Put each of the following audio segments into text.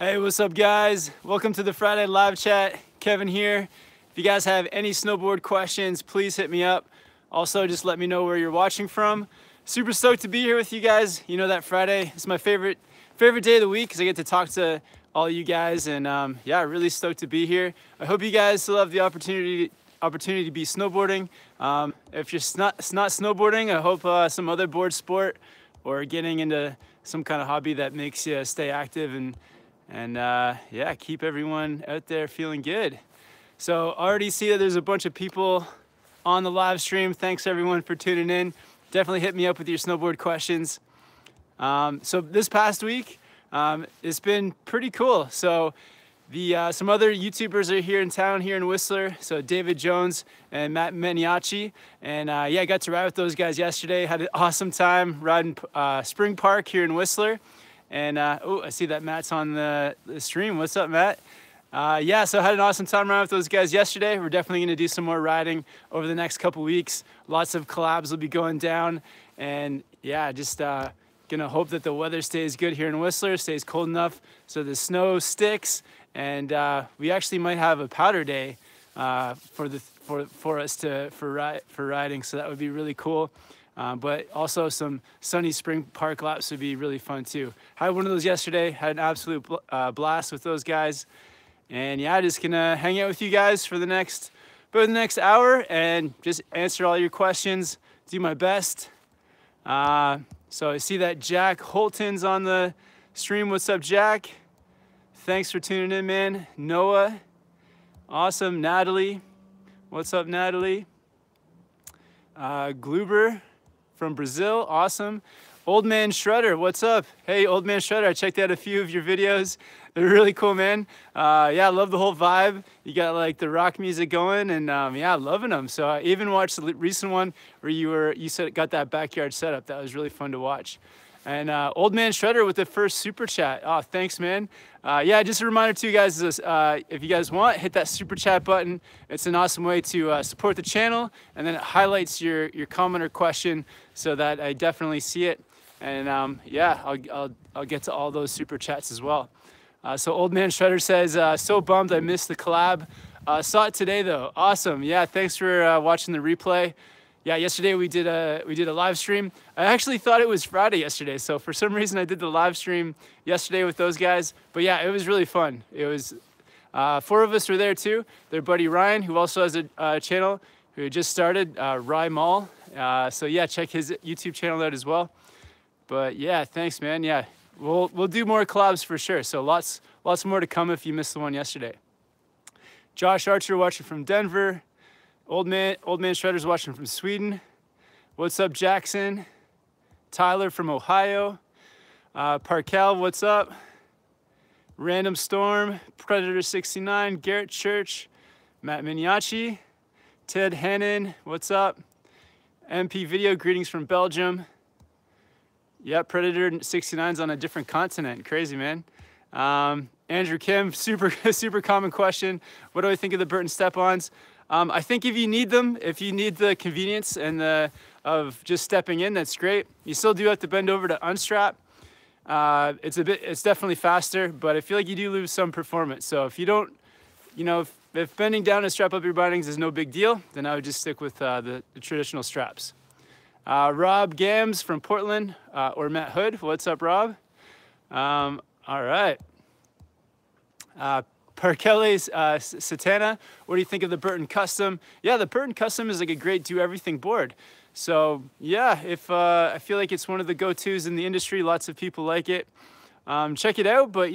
Hey, what's up guys? Welcome to the Friday live chat. Kevin here. If you guys have any snowboard questions, please hit me up. Also, just let me know where you're watching from. Super stoked to be here with you guys. You know that Friday is my favorite day of the week because I get to talk to all you guys, and yeah, really stoked to be here. I hope you guys still have the opportunity to be snowboarding. If you're not snowboarding, I hope some other board sport or getting into some kind of hobby that makes you stay active and yeah, keep everyone out there feeling good. So already see that there's a bunch of people on the live stream. Thanks everyone for tuning in. Definitely hit me up with your snowboard questions. So this past week, it's been pretty cool. So some other YouTubers are here in town, here in Whistler. So David Jones and Matt Meniachi. And yeah, I got to ride with those guys yesterday. Had an awesome time riding Spring Park here in Whistler. And oh, I see that Matt's on the stream. What's up, Matt? Yeah, so I had an awesome time riding with those guys yesterday. We're definitely gonna do some more riding over the next couple weeks. Lots of collabs will be going down. And yeah, just gonna hope that the weather stays good here in Whistler, stays cold enough so the snow sticks. And we actually might have a powder day for riding, so that would be really cool. But also some sunny Spring Park laps would be really fun too. Had one of those yesterday, had an absolute blast with those guys. And yeah, just gonna hang out with you guys for the next hour and just answer all your questions, do my best. So I see that Jack Holton's on the stream. What's up, Jack? Thanks for tuning in, man. Noah, awesome. Natalie, what's up, Natalie? Gluber from Brazil, awesome. Old Man Shredder, what's up? Hey, Old Man Shredder, I checked out a few of your videos. They're really cool, man. Yeah, I love the whole vibe. You got like the rock music going, and yeah, loving them. So I even watched the recent one where you said got that backyard setup. That was really fun to watch. And Old Man Shredder with the first super chat. Oh, thanks, man. Yeah, just a reminder to you guys, if you guys want, hit that super chat button. It's an awesome way to support the channel, and then it highlights your comment or question so that I definitely see it. And yeah, I'll get to all those super chats as well. So Old Man Shredder says, so bummed I missed the collab. Saw it today though. Awesome. Yeah, thanks for watching the replay. Yeah, yesterday we did a live stream. I actually thought it was Friday yesterday, so for some reason I did the live stream yesterday with those guys. But yeah, it was really fun. It was 4 of us were there too. Their buddy Ryan, who also has a channel, who just started, Rye Mall. So yeah, check his YouTube channel out as well. But yeah, thanks, man. Yeah, we'll do more collabs for sure. So lots more to come if you missed the one yesterday. Josh Archer watching from Denver. Old Man Shredder's watching from Sweden. What's up, Jackson? Tyler from Ohio. Parkel, what's up? Random Storm, Predator 69, Garrett Church, Matt Miniachi, Ted Hannon, what's up? MP Video, greetings from Belgium. Yep, Predator 69's on a different continent. Crazy, man. Andrew Kim, super common question. What do I think of the Burton step-ons? I think if you need them, if you need the convenience and of just stepping in, that's great. You still do have to bend over to unstrap. It's definitely faster, but I feel like you do lose some performance. So if you don't, if bending down to strap up your bindings is no big deal, then I would just stick with the traditional straps. Rob Gams from Portland, or Matt Hood. What's up, Rob? All right. Parkeles Satana, what do you think of the Burton Custom? Yeah, the Burton Custom is like a great do-everything board. So yeah, I feel like it's one of the go-tos in the industry. Lots of people like it. Check it out, but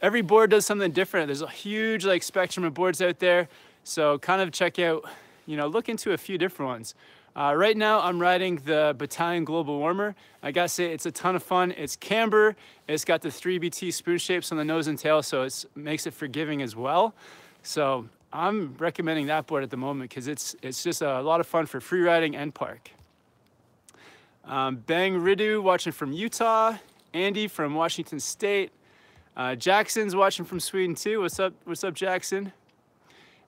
every board does something different. There's a huge spectrum of boards out there. So kind of check out, look into a few different ones. Right now I'm riding the Battalion Global Warmer. I gotta say it's a ton of fun. It's camber. It's got the 3BT spoon shapes on the nose and tail, so it makes it forgiving as well. So I'm recommending that board at the moment because it's just a lot of fun for free riding and park. Bang Ridu watching from Utah. Andy from Washington State. Jackson's watching from Sweden too. What's up, Jackson?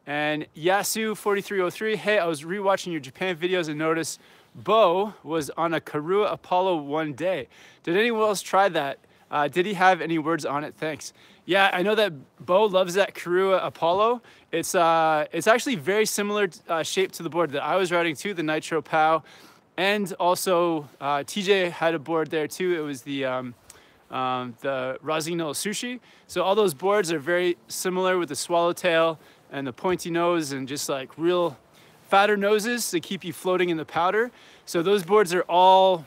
And Yasu4303, hey, I was rewatching your Japan videos and noticed Bo was on a Karua Apollo one day. Did anyone else try that? Did he have any words on it? Thanks. Yeah, I know that Bo loves that Karua Apollo. It's actually very similar shape to the board that I was riding too, the Nitro Pow. And also TJ had a board there too. It was the Rosino Sushi. So all those boards are very similar with the swallowtail and the pointy nose and just like real fatter noses to keep you floating in the powder. So those boards are all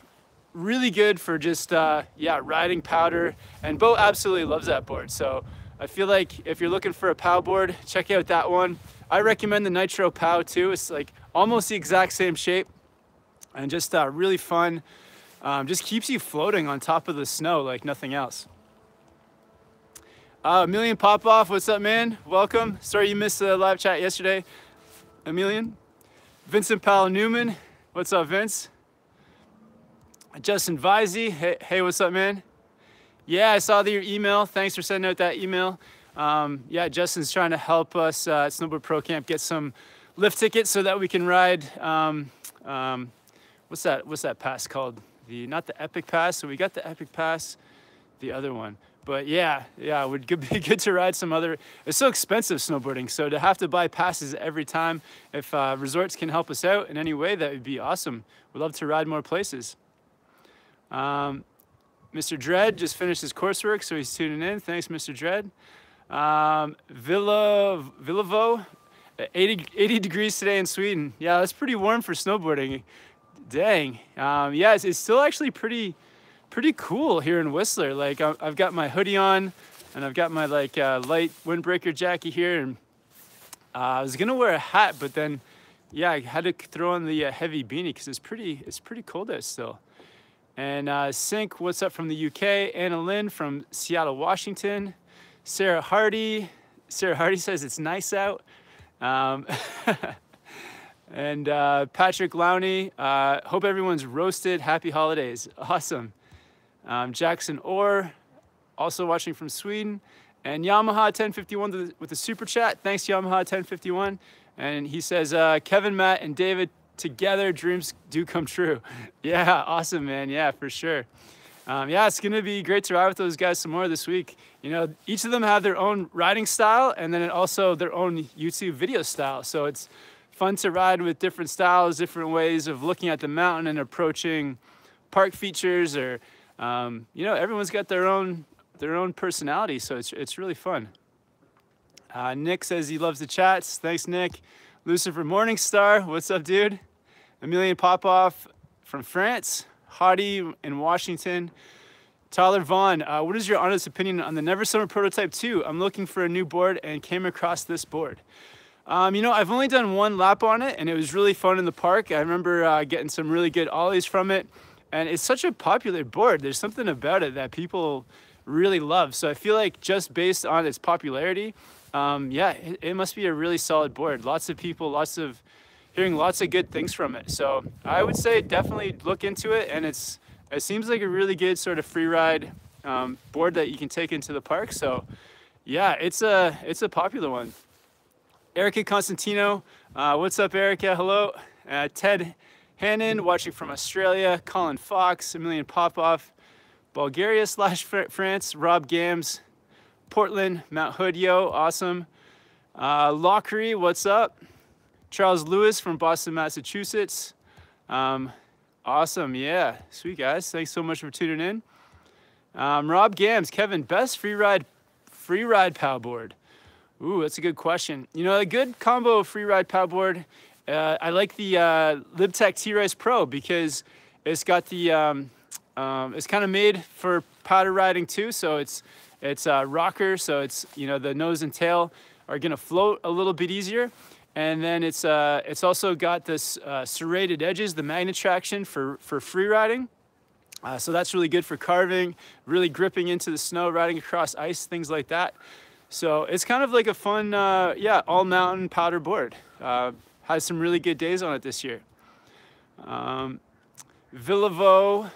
really good for just, riding powder. And Bo absolutely loves that board. So I feel like if you're looking for a POW board, check out that one. I recommend the Nitro POW too. It's like almost the exact same shape and just really fun. Just keeps you floating on top of the snow like nothing else. Emilian Popoff, what's up, man? Welcome. Sorry you missed the live chat yesterday, Emilian. Vincent Powell Newman, what's up, Vince? Justin Visey, hey, what's up, man? Yeah, I saw your email. Thanks for sending out that email. Yeah, Justin's trying to help us at Snowboard Pro Camp get some lift tickets so that we can ride. What's that pass called? Not the Epic Pass. So we got the Epic Pass, the other one. But yeah, it would be good to ride some other. It's so expensive snowboarding, so to have to buy passes every time, if resorts can help us out in any way, that would be awesome. We'd love to ride more places. Mr. Dredd just finished his coursework, so he's tuning in. Thanks, Mr. Dredd. Villavo, 80 degrees today in Sweden. Yeah, that's pretty warm for snowboarding. Dang. Yeah, it's still actually pretty cool here in Whistler. Like I've got my hoodie on, and I've got my like light windbreaker jacket here, and I was gonna wear a hat, but then yeah, I had to throw on the heavy beanie because it's pretty cold out still. And Sink, what's up from the UK? Anna Lynn from Seattle, Washington. Sarah Hardy says it's nice out. And Patrick Lowney, hope everyone's roasted. Happy holidays. Awesome. Jackson Orr, also watching from Sweden. And Yamaha 1051 with the super chat. Thanks, Yamaha 1051. And he says, Kevin, Matt, and David, together, dreams do come true. Yeah, awesome, man. Yeah, for sure. Yeah, it's going to be great to ride with those guys some more this week. You know, each of them have their own riding style and then also their own YouTube video style. So it's fun to ride with different styles, different ways of looking at the mountain and approaching park features, or, you know, everyone's got their own personality. So it's really fun. Nick says he loves the chats. Thanks, Nick. Lucifer Morningstar, what's up, dude? Emilian Popoff from France. Hottie in Washington. Tyler Vaughn, what is your honest opinion on the Never Summer Prototype 2? I'm looking for a new board and came across this board. You know, I've only done one lap on it, and it was really fun in the park. I remember getting some really good ollies from it, and it's such a popular board. There's something about it that people really love. So I feel like just based on its popularity, yeah, it must be a really solid board. Lots of people, hearing lots of good things from it. So I would say definitely look into it, and it seems like a really good sort of free ride board that you can take into the park. So yeah, it's a popular one. Erica Constantino, what's up, Erica? Hello. Ted Hannon watching from Australia. Colin Fox, Emilian Popoff, Bulgaria / France. Rob Gams, Portland, Mount Hood, yo, awesome. Lockery, what's up? Charles Lewis from Boston, Massachusetts. Awesome, yeah, sweet guys. Thanks so much for tuning in. Rob Gams, Kevin, best free ride POW board. Ooh, that's a good question. You know, a good combo of free ride POW board. I like the LibTech T-Rise Pro because it's got the it's kind of made for powder riding too. So it's rocker, so it's, you know, the nose and tail are gonna float a little bit easier. And then it's also got this serrated edges, the magnet traction for free riding. So that's really good for carving, really gripping into the snow, riding across ice, things like that. So it's kind of like a fun, yeah, all mountain powder board. Has some really good days on it this year. Villavo,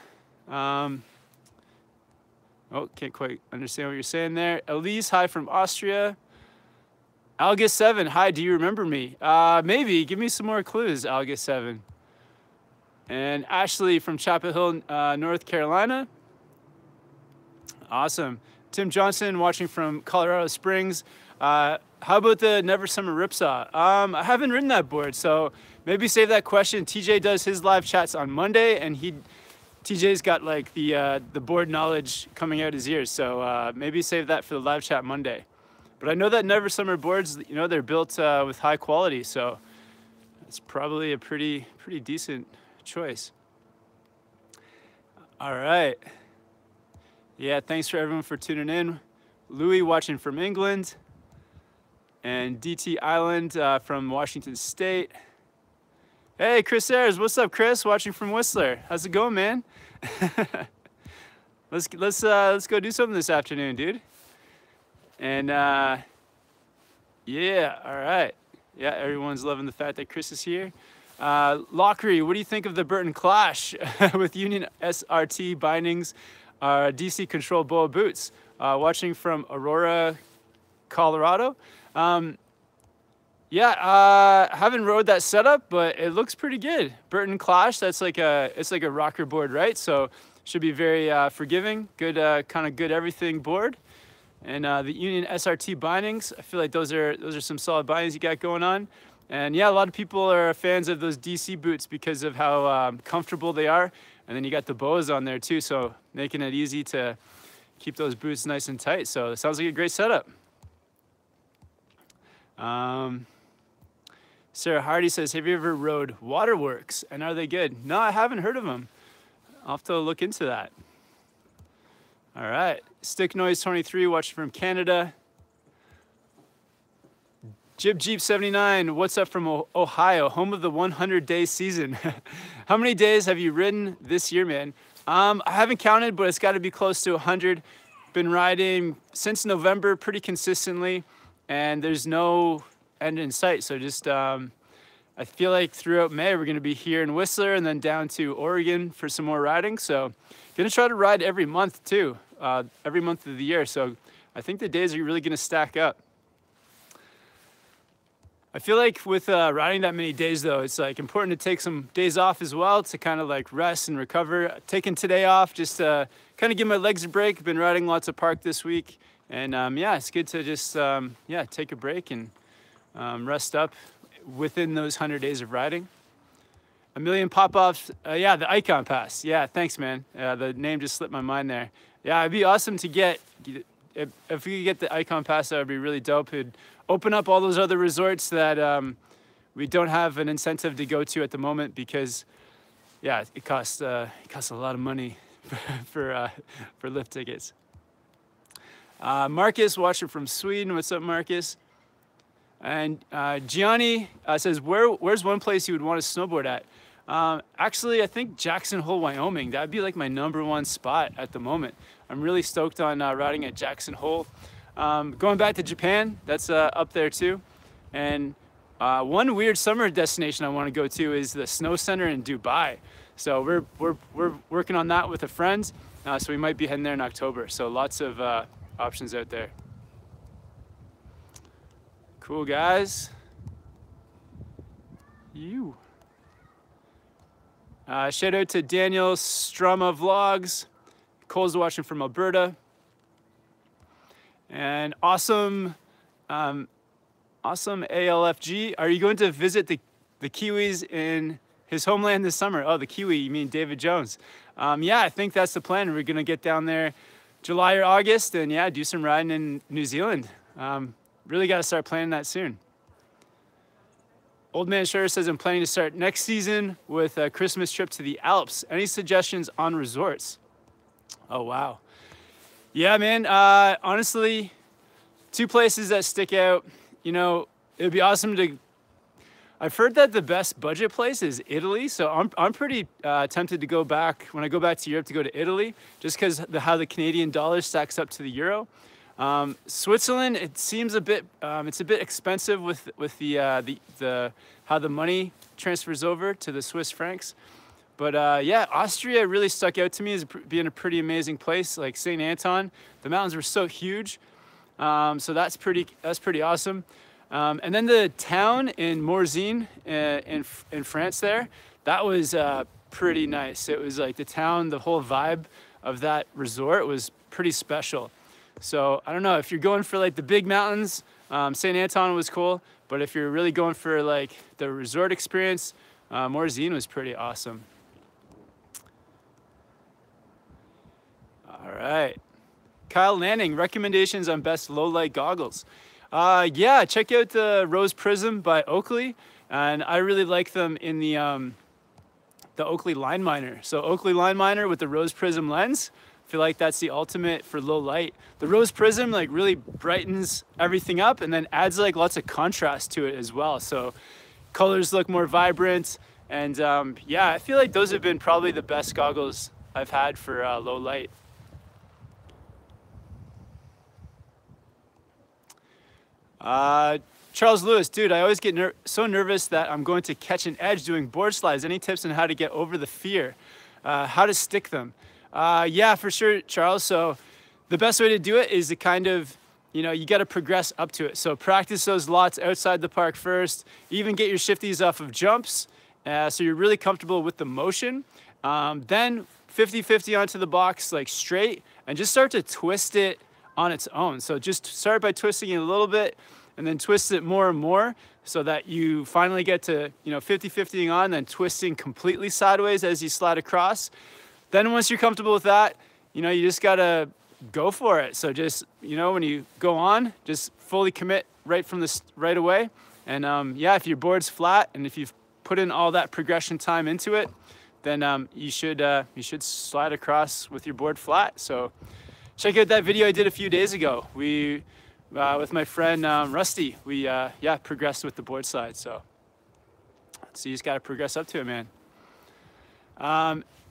oh, can't quite understand what you're saying there. Elise, hi from Austria. Alga7, hi, do you remember me? Maybe, give me some more clues, Alga7. And Ashley from Chapel Hill, North Carolina. Awesome. Tim Johnson watching from Colorado Springs. How about the Never Summer Ripsaw? I haven't ridden that board, so maybe save that question. TJ does his live chats on Monday, and TJ's got like the board knowledge coming out his ears, so maybe save that for the live chat Monday. But I know that Never Summer boards, you know, they're built with high quality, so it's probably a pretty decent choice. All right. Yeah, thanks for everyone for tuning in. Louis watching from England, and DT Island from Washington State. Hey, Chris Ayers, what's up, Chris? Watching from Whistler. How's it going, man? Let's go do something this afternoon, dude. And yeah, all right. Yeah, everyone's loving the fact that Chris is here. Lockery, what do you think of the Burton Clash with Union SRT bindings, DC Control BOA boots? Watching from Aurora, Colorado. Yeah, haven't rode that setup, but it looks pretty good. Burton Clash, it's like a rocker board, right? So should be very forgiving, good kind of good everything board. And the Union SRT bindings, I feel like those are some solid bindings you got going on. And yeah, a lot of people are fans of those DC boots because of how comfortable they are. And then you got the boas on there too, so making it easy to keep those boots nice and tight. So it sounds like a great setup. Sarah Hardy says, have you ever rode Waterworks, and are they good? No, I haven't heard of them. I'll have to look into that. All right, Stick Noise 23 watching from Canada. Jib Jeep 79, what's up from Ohio, home of the 100-day season. How many days have you ridden this year, man? I haven't counted, but it's got to be close to 100. Been riding since November pretty consistently, and there's no end in sight. So just, I feel like throughout May, we're going to be here in Whistler and then down to Oregon for some more riding. So going to try to ride every month too, every month of the year. So I think the days are really going to stack up. I feel like with riding that many days though, it's like important to take some days off as well to kind of like rest and recover. Taking today off just to kind of give my legs a break. Been riding lots of park this week, and yeah, it's good to just yeah, take a break and rest up within those 100 days of riding. A million pop-offs, yeah, the Icon Pass. Yeah, thanks, man. The name just slipped my mind there. Yeah, it'd be awesome to get, if we could get the Icon Pass, that would be really dope. It'd open up all those other resorts that we don't have an incentive to go to at the moment because, yeah, it costs a lot of money for lift tickets. Marcus, watching from Sweden. What's up, Marcus? And Gianni says, where's one place you would want to snowboard at? Actually, I think Jackson Hole, Wyoming. That'd be like my #1 spot at the moment. I'm really stoked on riding at Jackson Hole. Going back to Japan, that's up there too. And one weird summer destination I want to go to is the Snow Center in Dubai. So we're working on that with a friend. So we might be heading there in October. So lots of options out there. Cool, guys. Shout out to Daniel Strama Vlogs. Cole's watching from Alberta. And awesome ALFG. Are you going to visit the Kiwis in his homeland this summer? Oh, the Kiwi, you mean David Jones. Yeah, I think that's the plan. We're gonna get down there July or August and yeah, do some riding in New Zealand. Really got to start planning that soon. Old Man Sure says, I'm planning to start next season with a Christmas trip to the Alps. Any suggestions on resorts? Oh, wow. Yeah, man, honestly, 2 places that stick out. You know, it'd be awesome to, I've heard that the best budget place is Italy. So I'm pretty tempted to go back, when I go back to Europe, to go to Italy, just because how the Canadian dollar stacks up to the euro. Switzerland, it seems a bit, it's a bit expensive with the how the money transfers over to the Swiss francs. But yeah, Austria really stuck out to me as being a pretty amazing place. Like St. Anton, the mountains were so huge, so that's pretty awesome. And then the town in Morzine in France there, that was pretty nice. It was like the town, the whole vibe of that resort was pretty special. So I don't know if you're going for like the big mountains, St. Anton was cool, but if you're really going for like the resort experience, Morzine was pretty awesome. All right. Kyle Lanning, recommendations on best low light goggles. Yeah, check out the Rose Prism by Oakley, and I really like them in the Oakley Line Miner. So Oakley Line Miner with the Rose Prism lens, I feel like that's the ultimate for low light. The Rose Prism like really brightens everything up and then adds like lots of contrast to it as well. So colors look more vibrant, and yeah, I feel like those have been probably the best goggles I've had for low light. Charles Lewis, dude, I always get so nervous that I'm going to catch an edge doing board slides. Any tips on how to get over the fear? How to stick them? Yeah, for sure, Charles. So the best way to do it is to kind of, you know, you got to progress up to it. So practice those lots outside the park first, even get your shifties off of jumps. So you're really comfortable with the motion. Then 50-50 onto the box, like straight, and just start to twist it on its own. So just start by twisting it a little bit and then twist it more and more so that you finally get to, you know, 50-50ing on, then twisting completely sideways as you slide across. Then once you're comfortable with that, you know, you just gotta go for it. So just, you know, when you go on, just fully commit right from this right away. And yeah, if your board's flat and if you've put in all that progression time into it, then you should slide across with your board flat. So check out that video I did a few days ago. We, with my friend Rusty, we yeah, progressed with the board slide. So you just gotta progress up to it, man.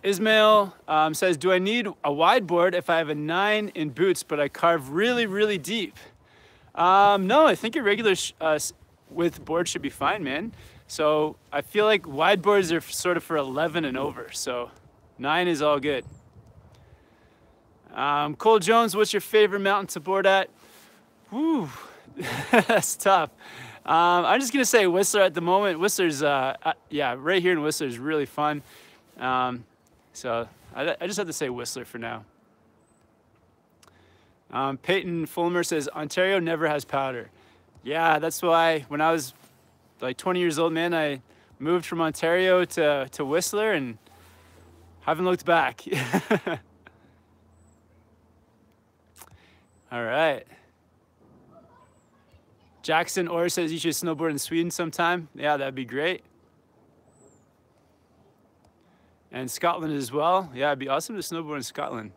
Ismail says, do I need a wide board if I have a 9 in boots, but I carve really, really deep? No, I think your regular width board should be fine, man. So I feel like wide boards are sort of for 11 and over. So 9 is all good. Cole Jones, what's your favorite mountain to board at? Whew, that's tough. I'm just gonna say Whistler at the moment. Whistler's, yeah, right here in Whistler is really fun. So I just have to say Whistler for now. Peyton Fulmer says, Ontario never has powder. Yeah, that's why when I was like 20 years old, man, I moved from Ontario to Whistler and haven't looked back. All right. Jackson Orr says you should snowboard in Sweden sometime. Yeah, that'd be great. And Scotland as well. Yeah, it'd be awesome to snowboard in Scotland.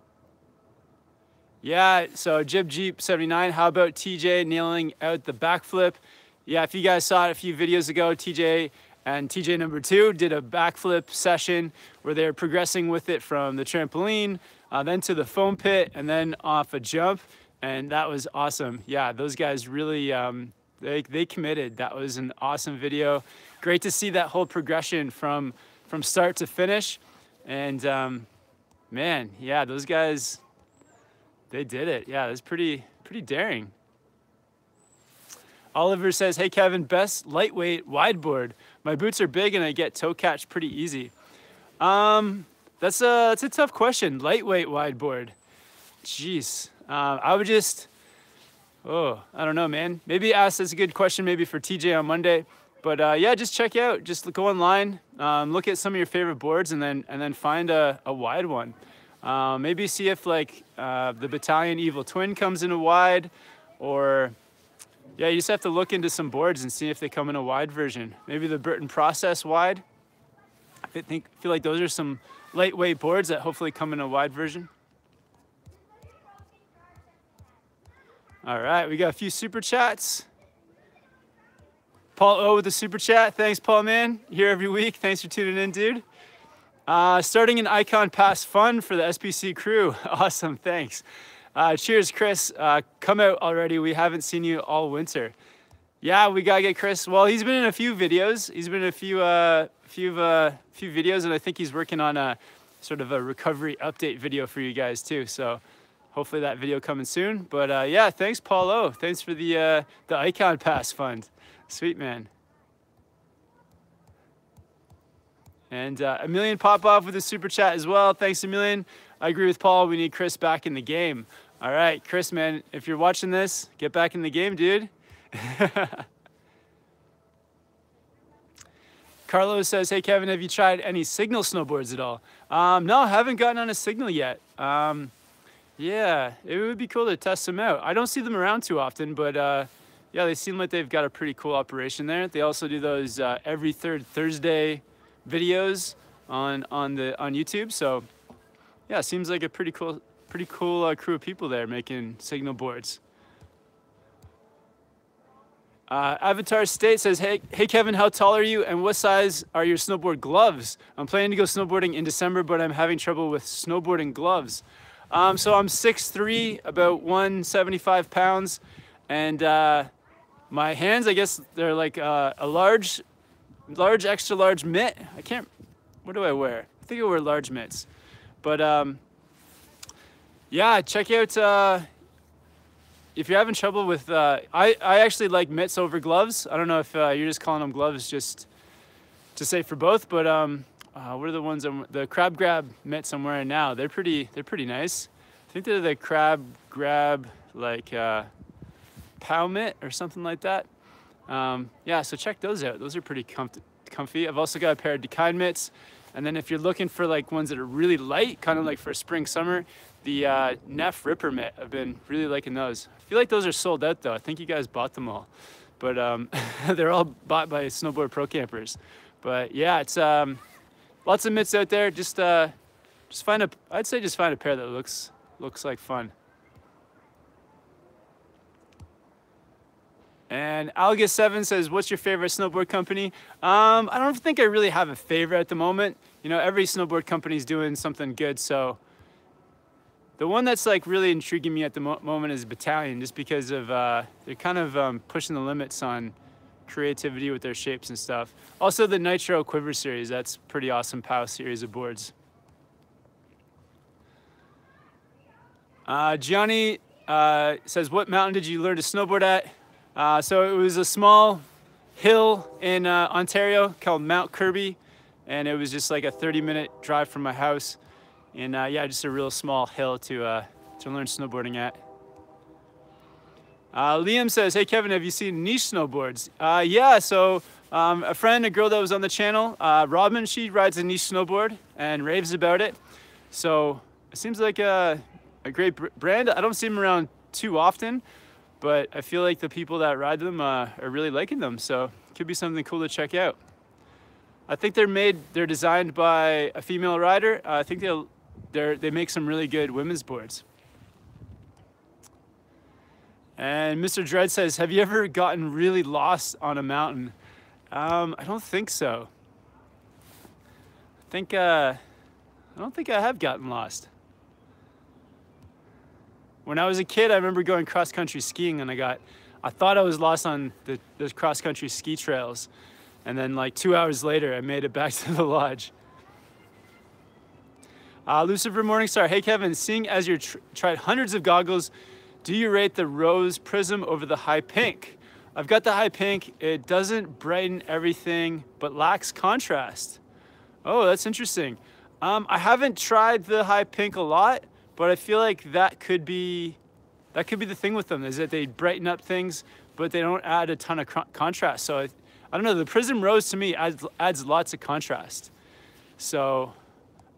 Yeah, so Jib Jeep 79, how about TJ nailing out the backflip? Yeah, if you guys saw it a few videos ago, TJ and TJ number 2 did a backflip session where they were progressing with it from the trampoline, then to the foam pit, and then off a jump. And that was awesome. Yeah, those guys really, they committed. That was an awesome video. Great to see that whole progression from start to finish. And man, yeah, those guys, they did it. Yeah, it was pretty daring. Oliver says, hey Kevin, best lightweight wide board. My boots are big and I get toe catch pretty easy. That's a tough question. Lightweight wide board. Jeez. I would just, I don't know, man. Maybe ask, that's a good question maybe for TJ on Monday. But yeah, just check out, just go online, look at some of your favorite boards and then find a wide one. Maybe see if like the Battalion Evil Twin comes in a wide, or yeah, you just have to look into some boards and see if they come in a wide version. Maybe the Burton Process wide. I feel like those are some lightweight boards that hopefully come in a wide version. All right, we got a few super chats. Paul O with the super chat. Thanks, Paul, man. Here every week. Thanks for tuning in, dude. Starting an Icon Pass fund for the SPC crew. Awesome, thanks. Cheers, Chris. Come out already. We haven't seen you all winter. Yeah, we gotta get Chris. Well, he's been in a few videos. He's been in a few videos, and I think he's working on a sort of a recovery update video for you guys too. So hopefully that video coming soon. But yeah, thanks, Paul O. Thanks for the Icon Pass fund. Sweet, man. And a million pop off with a super chat as well. Thanks a million. I agree with Paul. We need Chris back in the game. All right, Chris, man, if you're watching this, get back in the game, dude. Carlos says, hey, Kevin, have you tried any signal snowboards at all? No, I haven't gotten on a signal yet. Yeah, it would be cool to test them out. I don't see them around too often, but yeah, they seem like they've got a pretty cool operation there. They also do those every third Thursday videos on YouTube. So yeah, seems like a pretty cool crew of people there making signal boards. Avatar State says, hey Kevin, how tall are you and what size are your snowboard gloves? I'm planning to go snowboarding in December, but I'm having trouble with snowboarding gloves. So I'm 6'3", about 175 pounds, and my hands, I guess they're like a large, extra large mitt. What do I wear? I think I wear large mitts. But yeah, check out, if you're having trouble with, I actually like mitts over gloves. I don't know if you're just calling them gloves just to say for both, but what are the ones, the crab grab mitts I'm wearing now? They're pretty nice. I think they're the crab grab, like pow mitt or something like that. Yeah, so check those out. Those are pretty comfy. I've also got a pair of Dekine mitts. And then if you're looking for like ones that are really light, kind of like for spring, summer, the Neff Ripper mitt, I've been really liking those. I feel like those are sold out though. I think you guys bought them all, but they're all bought by snowboard pro campers. But yeah, it's lots of mitts out there. Just find I'd say just find a pair that looks like fun. And Alga7 says, what's your favorite snowboard company? I don't think I really have a favorite at the moment. You know, every snowboard company is doing something good. So the one that's like really intriguing me at the moment is Battalion, just because of they're kind of pushing the limits on creativity with their shapes and stuff. Also the Nitro Quiver series, that's pretty awesome POW series of boards. Gianni says, what mountain did you learn to snowboard at? So it was a small hill in Ontario called Mount Kirby, and it was just like a 30-minute drive from my house. And yeah, just a real small hill to learn snowboarding at. Liam says, hey Kevin, have you seen niche snowboards? Yeah, so a girl that was on the channel, Robin, she rides a niche snowboard and raves about it. So it seems like a great brand. I don't see them around too often, but I feel like the people that ride them are really liking them. So it could be something cool to check out. I think they're designed by a female rider. I think they make some really good women's boards. And Mr. Dread says, have you ever gotten really lost on a mountain? I don't think so. I don't think I have gotten lost. When I was a kid, I remember going cross-country skiing, and I thought I was lost on those cross-country ski trails. And then like 2 hours later, I made it back to the lodge. Lucifer Morningstar, hey Kevin, seeing as you've tried hundreds of goggles, do you rate the rose prism over the high pink? I've got the high pink. It doesn't brighten everything, but lacks contrast. Oh, that's interesting. I haven't tried the high pink a lot, but I feel like that could be the thing with them, is that they brighten up things, but they don't add a ton of contrast. So I don't know, the Prism Rose to me adds lots of contrast. So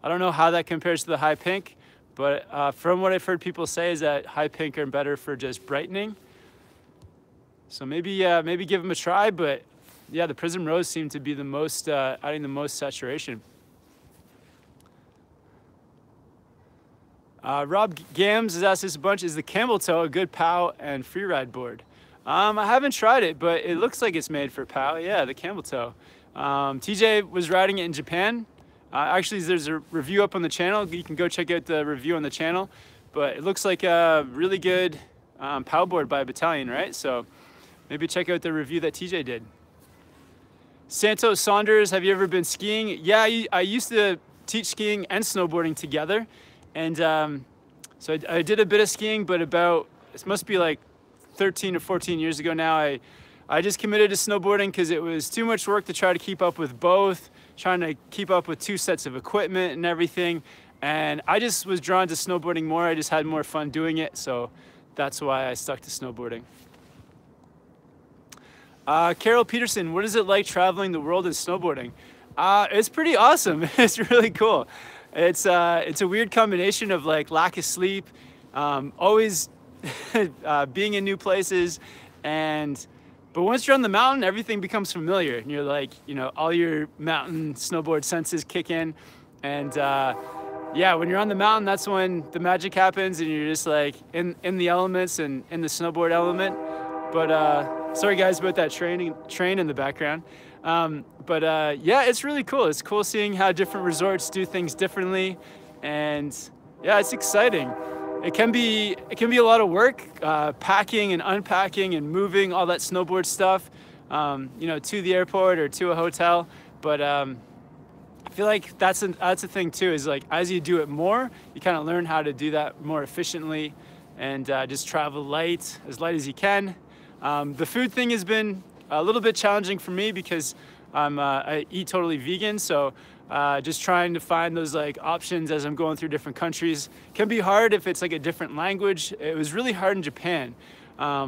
I don't know how that compares to the high pink, but from what I've heard people say is that high pink are better for just brightening. So maybe give them a try, but yeah, the Prism Rose seemed to be the most, adding the most saturation. Rob Gams has asked us a bunch, is the Camel Toe a good POW and freeride board? I haven't tried it, but it looks like it's made for POW. Yeah, the Camel Toe. TJ was riding it in Japan. Actually, there's a review up on the channel. You can go check out the review on the channel. But it looks like a really good POW board by Battalion, right? So maybe check out the review that TJ did. Santos Saunders, have you ever been skiing? Yeah, I used to teach skiing and snowboarding together. And so I did a bit of skiing, but it must be like 13 or 14 years ago now, I just committed to snowboarding because it was too much work to try to keep up with both, trying to keep up with 2 sets of equipment and everything. And I just was drawn to snowboarding more. I just had more fun doing it. So that's why I stuck to snowboarding. Carol Peterson, what is it like traveling the world and snowboarding? It's pretty awesome. It's really cool. It's a weird combination of like lack of sleep, always being in new places, but once you're on the mountain, everything becomes familiar, and you're like, you know, all your mountain snowboard senses kick in, and yeah, when you're on the mountain, that's when the magic happens, and you're just like in the elements and in the snowboard element. But sorry guys about that train in the background. Yeah, it's really cool. It's cool seeing how different resorts do things differently, and yeah, it's exciting. It can be a lot of work, packing and unpacking and moving all that snowboard stuff, you know, to the airport or to a hotel. But I feel like that's a thing too. Is like as you do it more, you kind of learn how to do that more efficiently, and just travel light as you can. The food thing has been a little bit challenging for me because I eat totally vegan, so just trying to find those like options as I'm going through different countries can be hard if it's like a different language. It was really hard in Japan,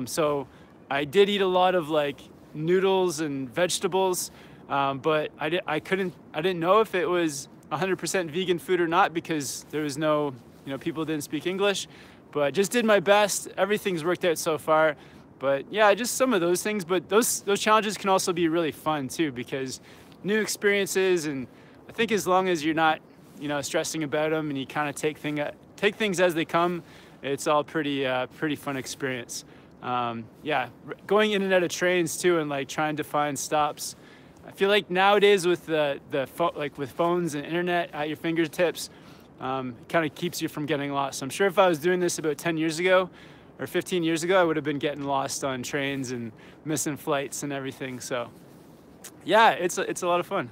so I did eat a lot of like noodles and vegetables, but I didn't know if it was 100% vegan food or not because there was no, you know, people didn't speak English, but just did my best. Everything's worked out so far. But yeah, just some of those things. But those challenges can also be really fun too, because new experiences, and I think as long as you're not, you know, stressing about them and you kind of take things as they come, it's all pretty fun experience. Yeah, going in and out of trains too, and like trying to find stops. I feel like nowadays with with phones and internet at your fingertips, it kind of keeps you from getting lost. I'm sure if I was doing this about 10 years ago or 15 years ago, I would have been getting lost on trains and missing flights and everything. So yeah, it's a lot of fun.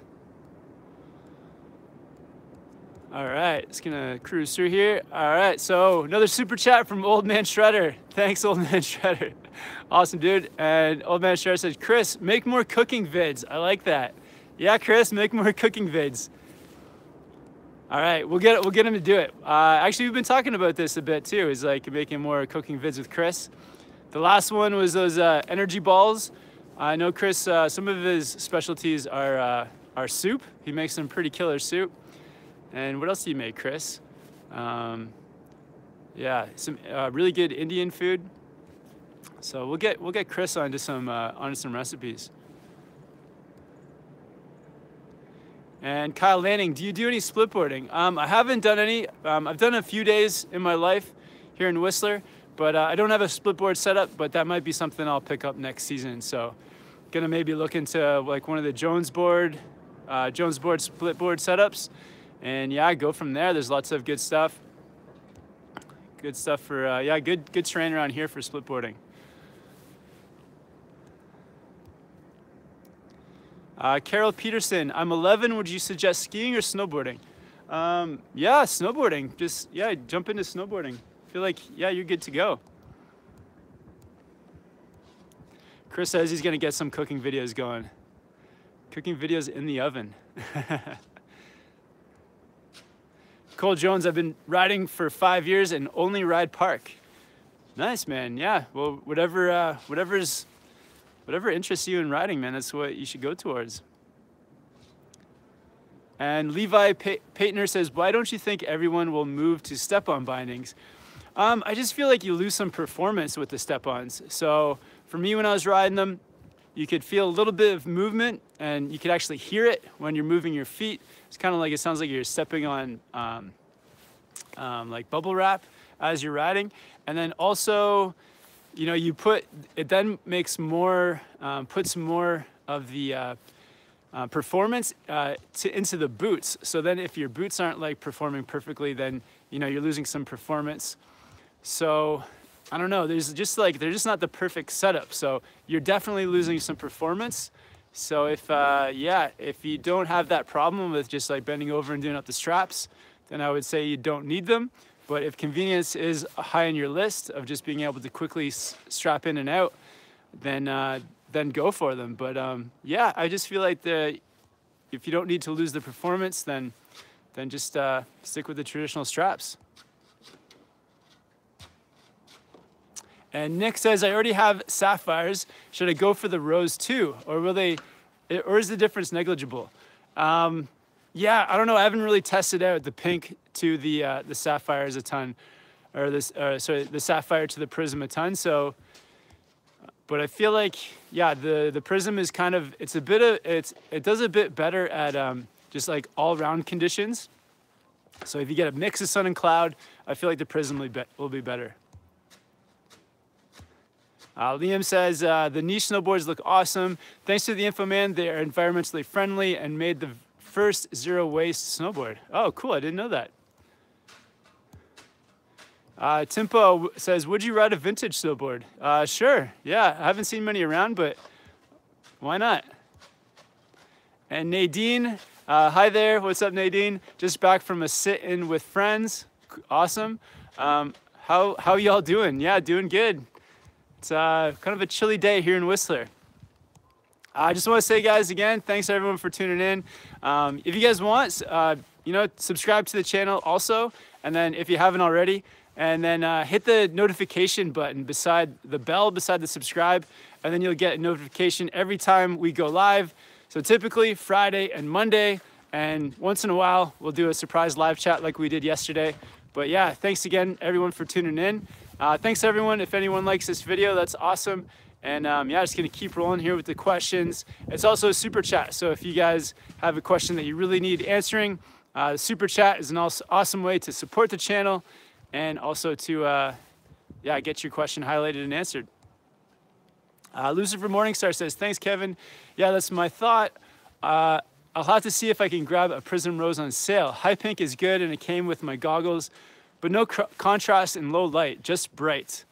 All right, just gonna cruise through here. All right, so another super chat from Old Man Shredder. Thanks, Old Man Shredder. Awesome, dude. And Old Man Shredder says, Chris, make more cooking vids. I like that. Yeah, Chris, make more cooking vids. All right, we'll get him to do it. Actually, we've been talking about this a bit too, is like making more cooking vids with Chris. The last one was those energy balls. I know Chris, some of his specialties are soup. He makes some pretty killer soup. And what else do you make, Chris? Yeah, some really good Indian food. So we'll get Chris onto some recipes. And Kyle Lanning, do you do any splitboarding? I haven't done any. I've done a few days in my life here in Whistler, but I don't have a splitboard setup, but that might be something I'll pick up next season. So gonna maybe look into like one of the Jonesboard splitboard setups, and yeah, go from there. There's lots of good stuff. Good stuff for, yeah, good terrain around here for splitboarding. Carol Peterson, I'm 11. Would you suggest skiing or snowboarding? Yeah, snowboarding. Just, yeah, jump into snowboarding. Feel like, yeah, you're good to go. Chris says he's gonna get some cooking videos going. Cooking videos in the oven. Cole Jones, I've been riding for 5 years and only ride park. Nice, man. Yeah, well, whatever interests you in riding, man, that's what you should go towards. And Levi Paytner says, why don't you think everyone will move to step-on bindings? I just feel like you lose some performance with the step-ons. So for me, when I was riding them, you could feel a little bit of movement, and you could actually hear it when you're moving your feet. It's kind of like, it sounds like you're stepping on like bubble wrap as you're riding. And then also, you know, it then makes more, puts more of the performance into the boots. So then if your boots aren't like performing perfectly, then, you know, you're losing some performance. So I don't know, they're just not the perfect setup. So you're definitely losing some performance. So if you don't have that problem with just like bending over and doing up the straps, then I would say you don't need them. But if convenience is high on your list of just being able to quickly strap in and out, then go for them. But yeah, I just feel like if you don't need to lose the performance, then then just stick with the traditional straps. And Nick says, I already have sapphires. Should I go for the rose too? Or is the difference negligible? Yeah, I don't know. I haven't really tested out the pink to the sapphires a ton, or the sapphire to the prism a ton. So, but I feel like, yeah, the prism is kind of, it does a bit better at just like all round conditions. So if you get a mix of sun and cloud, I feel like the prism will be better. Liam says, the niche snowboards look awesome. Thanks to the info, man. They are environmentally friendly and made the first zero waste snowboard. Oh, cool. I didn't know that. Timpo says, would you ride a vintage snowboard? Sure. Yeah, I haven't seen many around, but why not? And Nadine, hi there. What's up, Nadine? Just back from a sit-in with friends. Awesome. How y'all doing? Yeah, doing good. It's kind of a chilly day here in Whistler. I just want to say, guys, again, thanks everyone for tuning in. If you guys want, subscribe to the channel also. And then if you haven't already, and then hit the notification button beside the bell, beside the subscribe, and then you'll get a notification every time we go live. So typically Friday and Monday, and once in a while, we'll do a surprise live chat like we did yesterday. But yeah, thanks again, everyone, for tuning in. Thanks everyone. If anyone likes this video, that's awesome. And yeah, just gonna keep rolling here with the questions. It's also a super chat. So if you guys have a question that you really need answering, super chat is an awesome way to support the channel and also to get your question highlighted and answered. Lucifer Morningstar says, thanks, Kevin. Yeah, that's my thought. I'll have to see if I can grab a Prism Rose on sale. High pink is good and it came with my goggles, but no contrast and low light, just bright.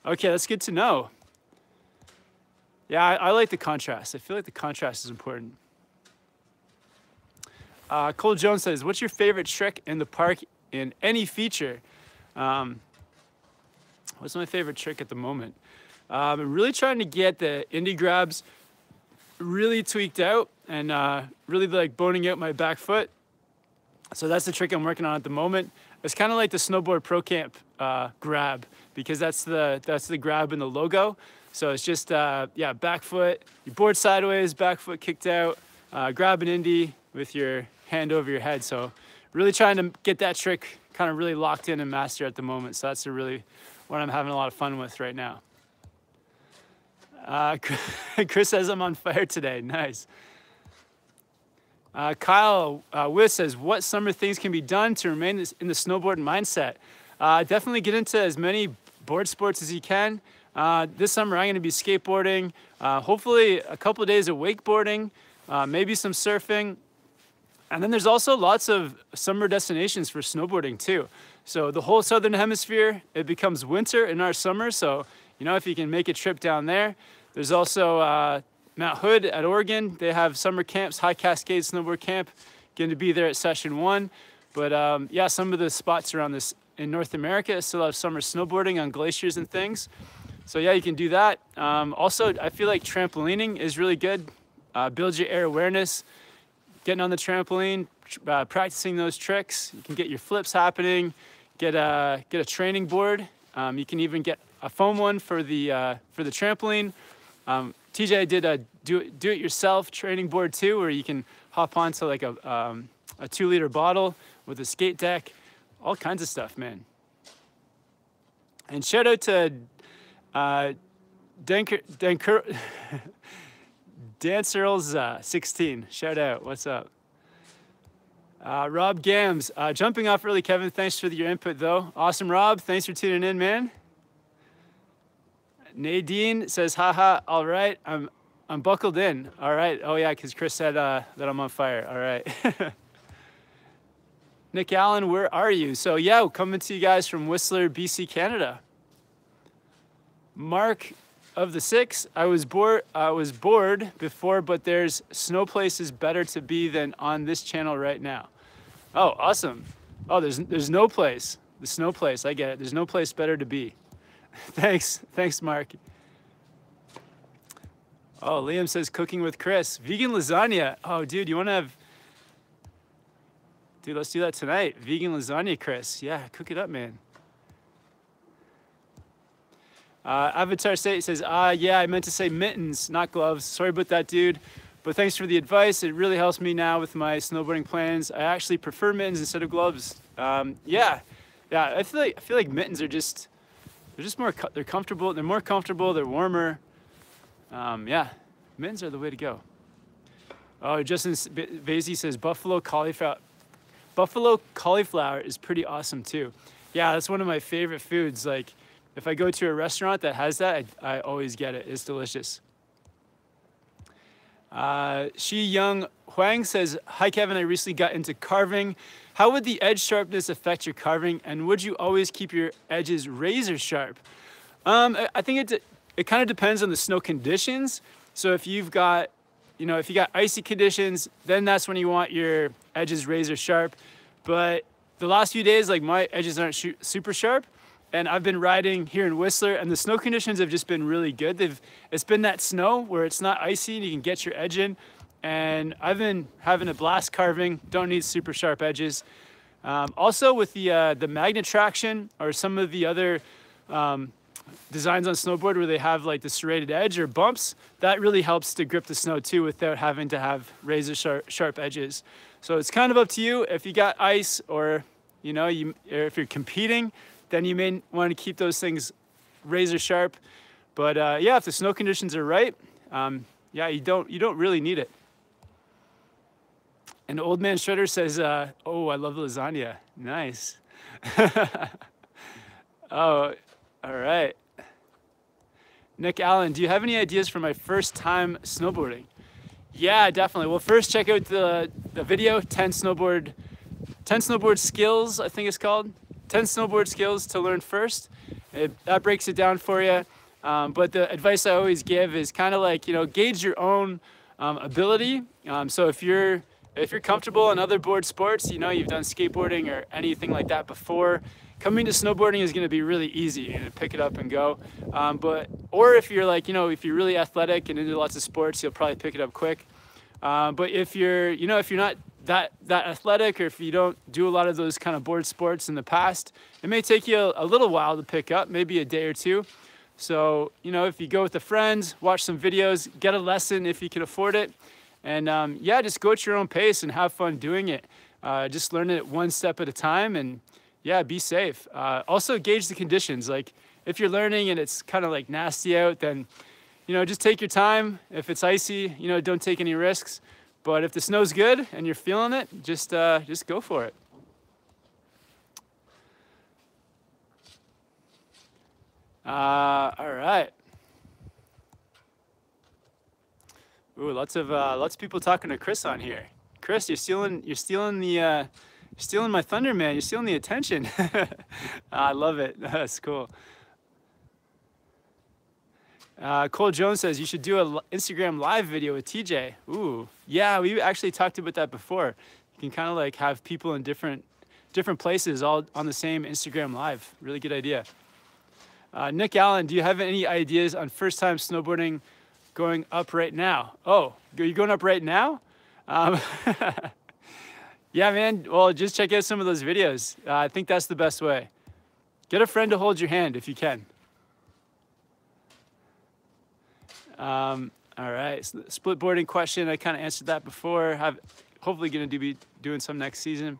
Okay, that's good to know. Yeah, I like the contrast. I feel like the contrast is important. Cole Jones says, what's your favorite trick in the park in any feature? What's my favorite trick at the moment? I'm really trying to get the indie grabs really tweaked out and really like boning out my back foot. So that's the trick I'm working on at the moment. It's kind of like the Snowboard Pro Camp grab, because that's the grab in the logo. So it's just, back foot, you board sideways, back foot kicked out, grab an indie with your hand over your head. So really trying to get that trick kind of really locked in and master at the moment. So that's really what I'm having a lot of fun with right now. Chris says I'm on fire today. Nice. Kyle Wiss says, what summer things can be done to remain in the snowboard mindset? Definitely get into as many board sports as you can. This summer I'm going to be skateboarding, hopefully a couple of days of wakeboarding, maybe some surfing. And then there's also lots of summer destinations for snowboarding too. So the whole Southern Hemisphere, it becomes winter in our summer. So, if you can make a trip down there. There's also Mount Hood at Oregon. They have summer camps, High Cascade Snowboard Camp. Going to be there at session 1. But yeah, some of the spots around this in North America still have summer snowboarding on glaciers and things. So yeah, you can do that. Also, I feel like trampolining is really good. Build your air awareness. Getting on the trampoline, practicing those tricks. You can get your flips happening. Get a training board. You can even get a foam one for the trampoline. TJ did a do-it-yourself training board too, where you can hop onto like a 2-liter bottle with a skate deck. All kinds of stuff, man. And shout out to Dancerls 16. Shout out. What's up? Rob Gams. Jumping off early, Kevin. Thanks for your input, though. Awesome, Rob. Thanks for tuning in, man. Nadine says, haha, all right. I'm buckled in. All right. Oh, yeah, because Chris said that I'm on fire. All right. Nick Allen, where are you? So, yeah, coming to you guys from Whistler, BC, Canada. Mark of the 6, I was bored before, but there's snow places better to be than on this channel right now. Oh, awesome. Oh, there's no place. The snow place, I get it. There's no place better to be. Thanks, Mark. Oh, Liam says cooking with Chris. Vegan lasagna. Oh, dude, you want to have... Dude, let's do that tonight. Vegan lasagna, Chris. Yeah, cook it up, man. Avatar State says, yeah, I meant to say mittens, not gloves. Sorry about that, dude. But thanks for the advice. It really helps me now with my snowboarding plans. I actually prefer mittens instead of gloves. Yeah, I feel like mittens are they're just more, they're comfortable. They're more comfortable. They're warmer. Yeah, mittens are the way to go. Oh, Justin Vasey says buffalo cauliflower. Buffalo cauliflower is pretty awesome too. Yeah, that's one of my favorite foods. Like, if I go to a restaurant that has that, I always get it. It's delicious. Shi Young Huang says, hi Kevin, I recently got into carving. How would the edge sharpness affect your carving, and would you always keep your edges razor sharp? I think it kind of depends on the snow conditions. So if you've got, if you got icy conditions, then that's when you want your edges razor sharp. But the last few days, like, my edges aren't super sharp, and I've been riding here in Whistler, and the snow conditions have just been really good. It's been that snow where it's not icy and you can get your edge in. And I've been having a blast carving. Don't need super sharp edges. Also with the magnet traction or some of the other designs on snowboard where they have like the serrated edge or bumps, that really helps to grip the snow too without having to have razor sharp edges. So it's kind of up to you. If you got ice or if you're competing, then you may want to keep those things razor sharp. But yeah, if the snow conditions are right, yeah, you don't really need it. And Old Man Shredder says, oh, I love lasagna. Nice. Oh, all right. Nick Allen, do you have any ideas for my first time snowboarding? Yeah, definitely. Well, first check out the video, 10 snowboard skills, I think it's called. 10 snowboard skills to learn first. That breaks it down for you. But the advice I always give is kind of like, gauge your own ability. So if you're comfortable in other board sports, you've done skateboarding or anything like that before, coming to snowboarding is going to be really easy. You're going to pick it up and go. Or if you're like, if you're really athletic and into lots of sports, you'll probably pick it up quick. But if you're not that athletic, or if you don't do a lot of those kind of board sports in the past, it may take you a little while to pick up, maybe a day or two. So, if you go with a friend, watch some videos, get a lesson if you can afford it. And yeah, just go at your own pace and have fun doing it. Just learn it one step at a time, and yeah, be safe. Also gauge the conditions. Like, if you're learning and it's kind of like nasty out, then, just take your time. If it's icy, don't take any risks. But if the snow's good and you're feeling it, just go for it. All right. Ooh, lots of people talking to Chris on here. Chris, you're stealing my thunder, man. You're stealing the attention. I love it. That's cool. Cole Jones says you should do an Instagram live video with TJ. Ooh, yeah, we actually talked about that before. You can kind of like have people in different places all on the same Instagram live. Really good idea. Nick Allen, do you have any ideas on first time snowboarding going up right now? Oh, are you going up right now? Yeah, man. Well, just check out some of those videos. I think that's the best way. Get a friend to hold your hand if you can. All right, so split boarding question, I kind of answered that before. Hopefully going to be doing some next season.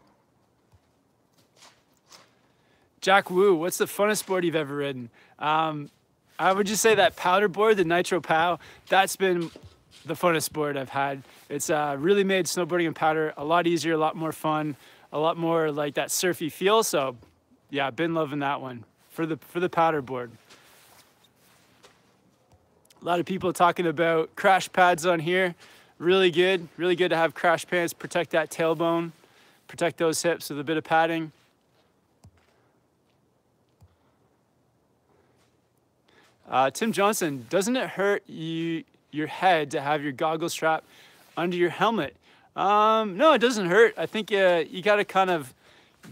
Jack Wu, what's the funnest board you've ever ridden? I would just say that powder board, the Nitro Pow, that's been the funnest board I've had. It's really made snowboarding in powder a lot easier, a lot more fun, a lot more like that surfy feel. So yeah, I've been loving that one for the powder board. A lot of people talking about crash pads on here. Really good to have crash pads, protect that tailbone, protect those hips with a bit of padding. Tim Johnson, doesn't it hurt your head to have your goggle strap under your helmet? No, it doesn't hurt. I think you got to kind of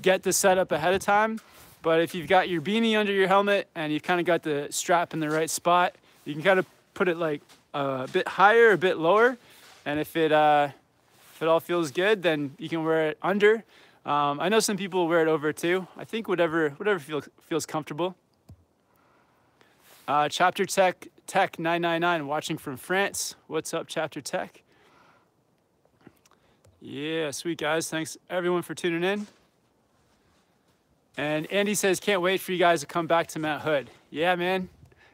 get the setup ahead of time. But if you've got your beanie under your helmet and you've kind of got the strap in the right spot, you can kind of put it like a bit higher, a bit lower. And if it all feels good, then you can wear it under. I know some people wear it over too. I think whatever feels comfortable. Chapter Tech 999 watching from France. What's up, Chapter Tech? Yeah, sweet guys. Thanks everyone for tuning in. And Andy says, can't wait for you guys to come back to Mount Hood. Yeah, man.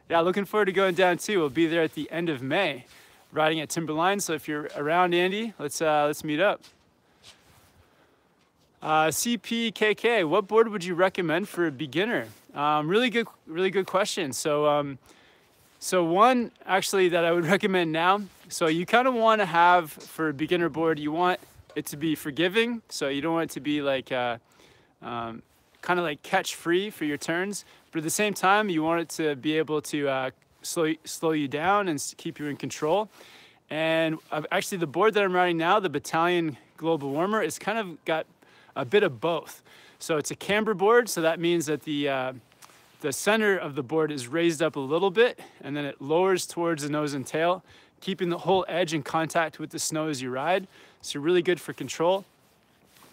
Yeah, looking forward to going down too. We'll be there at the end of May, riding at Timberline. So if you're around, Andy, let's meet up. CPKK, what board would you recommend for a beginner? Really good question. So one actually that I would recommend now. So you kind of want to have for a beginner board, you want it to be forgiving. So you don't want it to be like kind of like catch free for your turns, but at the same time you want it to be able to slow you down and keep you in control. And actually the board that I'm riding now, the Battalion Global Warmer, is kind of got a bit of both. So it's a camber board, so that means that the center of the board is raised up a little bit, and then it lowers towards the nose and tail, keeping the whole edge in contact with the snow as you ride. So really good for control.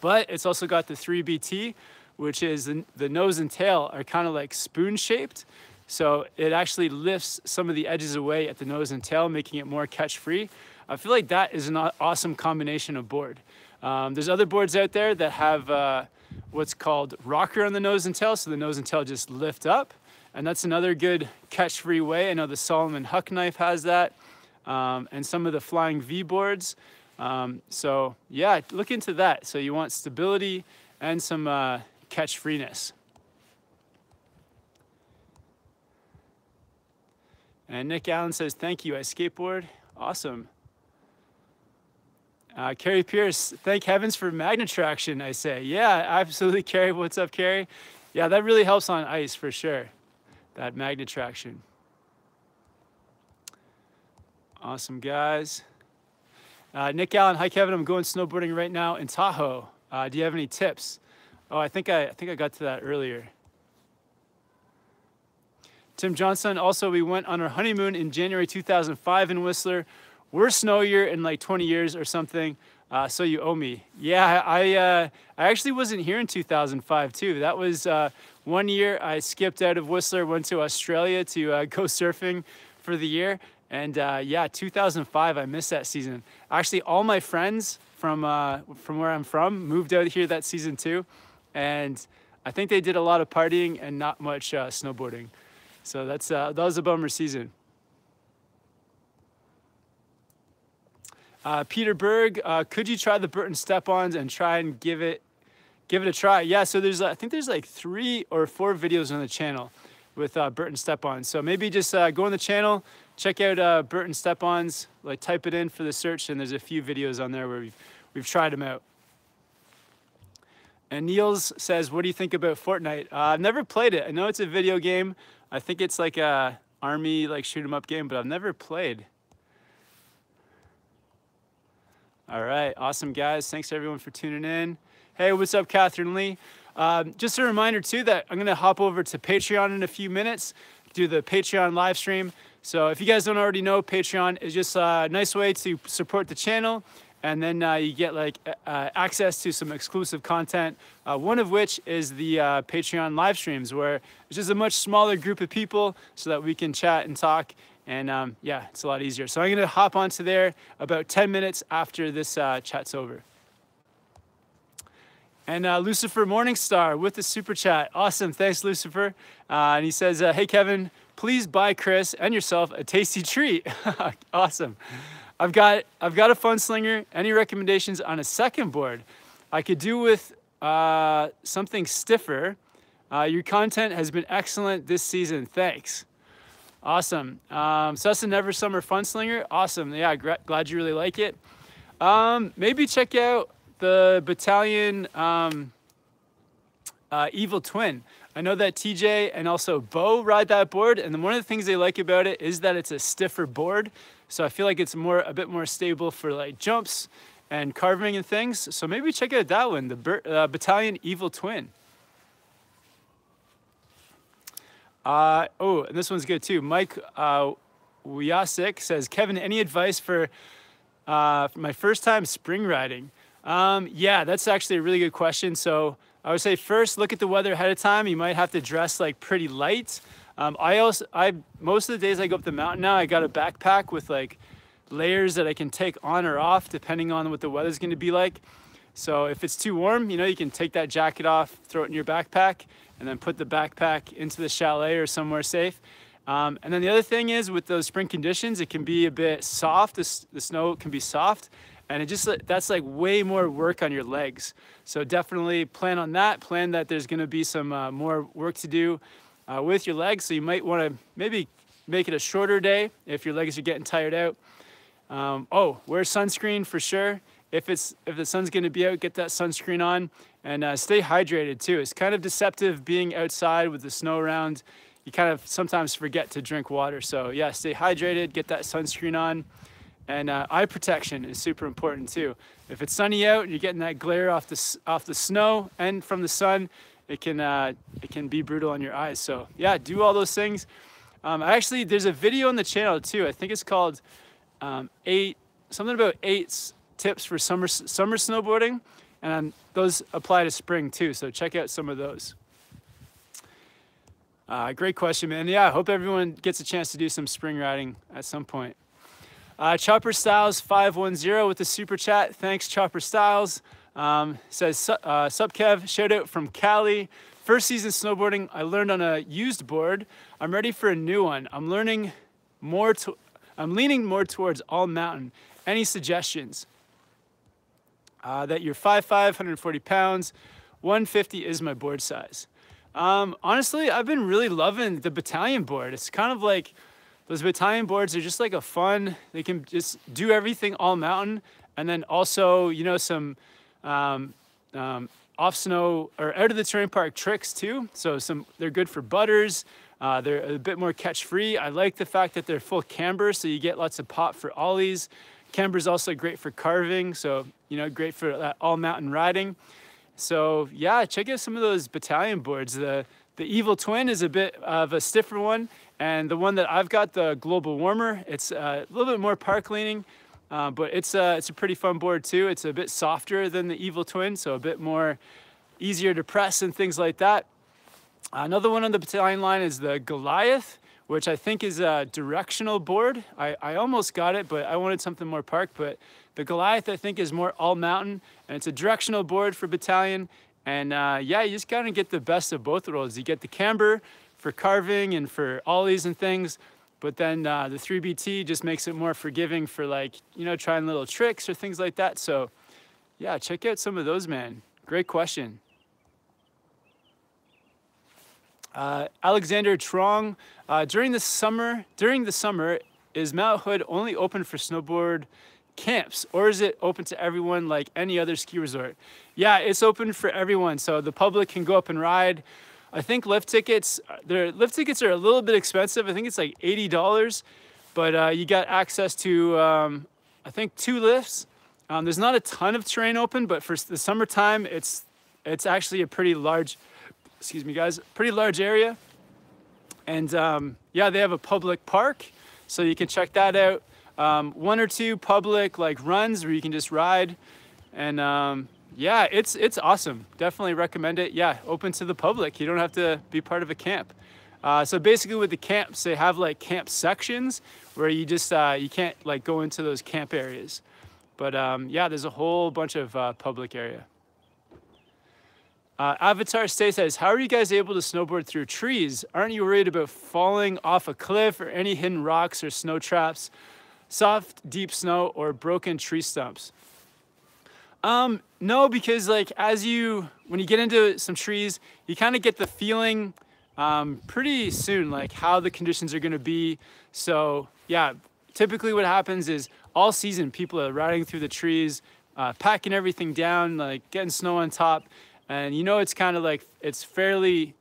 But it's also got the 3BT, which is the nose and tail are kind of like spoon shaped. So it actually lifts some of the edges away at the nose and tail, making it more catch free. I feel like that is an awesome combination of board. There's other boards out there that have what's called rocker on the nose and tail. So the nose and tail just lift up, and that's another good catch free way. I know the Solomon Huck knife has that, and some of the Flying V boards. So yeah, look into that. So you want stability and some catch freeness. And Nick Allen says, thank you, I skateboard. Awesome. Carrie Pierce, thank heavens for magnet traction, I say. Yeah, absolutely, Carrie. What's up, Carrie? Yeah, that really helps on ice for sure, that magnet traction. Awesome, guys. Nick Allen, hi, Kevin. I'm going snowboarding right now in Tahoe. Do you have any tips? Oh, I think I got to that earlier. Tim Johnson, also, we went on our honeymoon in January 2005 in Whistler. Worst snow year in like 20 years or something, so you owe me. Yeah, I actually wasn't here in 2005 too. That was 1 year I skipped out of Whistler, went to Australia to go surfing for the year. And yeah, 2005, I missed that season. Actually, all my friends from where I'm from moved out here that season too. And I think they did a lot of partying and not much snowboarding. So that was a bummer season. Peter Berg, could you try the Burton step-ons and try and give it a try? Yeah, so I think there's like 3 or 4 videos on the channel with Burton step-ons. So maybe just go on the channel, check out Burton step-ons, like type it in for the search, and there's a few videos on there where we've tried them out. And Niels says, what do you think about Fortnite? I've never played it. I know it's a video game. I think it's like a army like shoot 'em up game, but I've never played. All right, awesome guys. Thanks everyone for tuning in. Hey, what's up, Catherine Lee? Just a reminder too that I'm gonna hop over to Patreon in a few minutes, do the Patreon live stream. So if you guys don't already know, Patreon is just a nice way to support the channel, and then you get like access to some exclusive content, one of which is the Patreon live streams, where it's just a much smaller group of people so that we can chat and talk. And yeah, it's a lot easier. So I'm gonna hop onto there about 10 minutes after this chat's over. And Lucifer Morningstar with the super chat. Awesome, thanks Lucifer. And he says, hey Kevin, please buy Chris and yourself a tasty treat. Awesome. I've got a fun slinger. Any recommendations on a second board? I could do with something stiffer. Your content has been excellent this season, thanks. Awesome. So that's a Never Summer Fun Slinger. Awesome. Yeah, glad you really like it. Maybe check out the Battalion Evil Twin. I know that TJ and also Bo ride that board, and then one of the things they like about it is that it's a stiffer board. So I feel like it's a bit more stable for like jumps and carving and things. So maybe check out that one, the Battalion Evil Twin. Oh, and this one's good too. Mike Wyasik says, Kevin, any advice for my first time spring riding? Yeah, that's actually a really good question. So I would say first look at the weather ahead of time. You might have to dress like pretty light. Most of the days I go up the mountain now, I got a backpack with like layers that I can take on or off depending on what the weather's going to be like. So if it's too warm, you know, you can take that jacket off, throw it in your backpack, and then put the backpack into the chalet or somewhere safe. And then the other thing is with those spring conditions, it can be a bit soft. The snow can be soft, and that's like way more work on your legs. So definitely plan on that. Plan that there's going to be some more work to do with your legs. So you might want to maybe make it a shorter day if your legs are getting tired out. Wear sunscreen for sure. If the sun's going to be out, get that sunscreen on, and stay hydrated too. It's kind of deceptive being outside with the snow around. You kind of sometimes forget to drink water. So yeah, stay hydrated, get that sunscreen on, and eye protection is super important too. If it's sunny out and you're getting that glare off the snow and from the sun, it can be brutal on your eyes. So yeah, do all those things. Actually, there's a video on the channel too. I think it's called something about 8 tips for summer snowboarding, and those apply to spring too. So check out some of those. Great question, man. Yeah, I hope everyone gets a chance to do some spring riding at some point. Chopper Styles 510 with the super chat. Thanks, Chopper Styles. Says, Sup Kev, shout out from Cali. First season snowboarding, I learned on a used board. I'm ready for a new one. I'm leaning more towards all mountain. Any suggestions? That you're 5'5", 140 pounds, 150 is my board size. Honestly, I've been really loving the battalion board. It's kind of like, those battalion boards are just like a fun, they can just do everything all mountain, and then also, you know, some off snow or out of the terrain park tricks too. So they're good for butters. They're a bit more catch free. I like the fact that they're full camber, so you get lots of pop for ollies. Camber is also great for carving, so you know, great for that all mountain riding. So yeah, check out some of those battalion boards. The Evil Twin is a bit of a stiffer one, and the one that I've got, the Global Warmer, it's a little bit more park leaning, but it's a pretty fun board too. It's a bit softer than the Evil Twin, so a bit more easier to press and things like that. Another one on the battalion line is the Goliath, which I think is a directional board. I almost got it, but I wanted something more park. But the Goliath, I think, is more all mountain, and it's a directional board for battalion. And yeah, you just gotta get the best of both worlds. You get the camber for carving and for ollies and things, but then the 3BT just makes it more forgiving for, like, you know, trying little tricks or things like that. So yeah, check out some of those, man. Great question. Alexander Trong, during the summer, is Mount Hood only open for snowboard camps, or is it open to everyone like any other ski resort? Yeah, it's open for everyone, so the public can go up and ride. I think lift tickets are a little bit expensive. I think it's like $80, but you got access to I think 2 lifts. There's not a ton of terrain open, but for the summertime, it's actually a pretty large, excuse me guys, pretty large area. And yeah, they have a public park, so you can check that out. 1 or 2 public like runs where you can just ride, and yeah, it's awesome. Definitely recommend it. Yeah, open to the public. You don't have to be part of a camp. So basically with the camps, they have like camp sections where you just you can't like go into those camp areas, but yeah, there's a whole bunch of public area. Avatar Stay says, how are you guys able to snowboard through trees? Aren't you worried about falling off a cliff or any hidden rocks or snow traps, soft, deep snow, or broken tree stumps? No, because like when you get into some trees, you kind of get the feeling pretty soon, like how the conditions are going to be. So yeah, typically what happens is all season people are riding through the trees, packing everything down, like getting snow on top. And you know, it's kind of like, it's fairly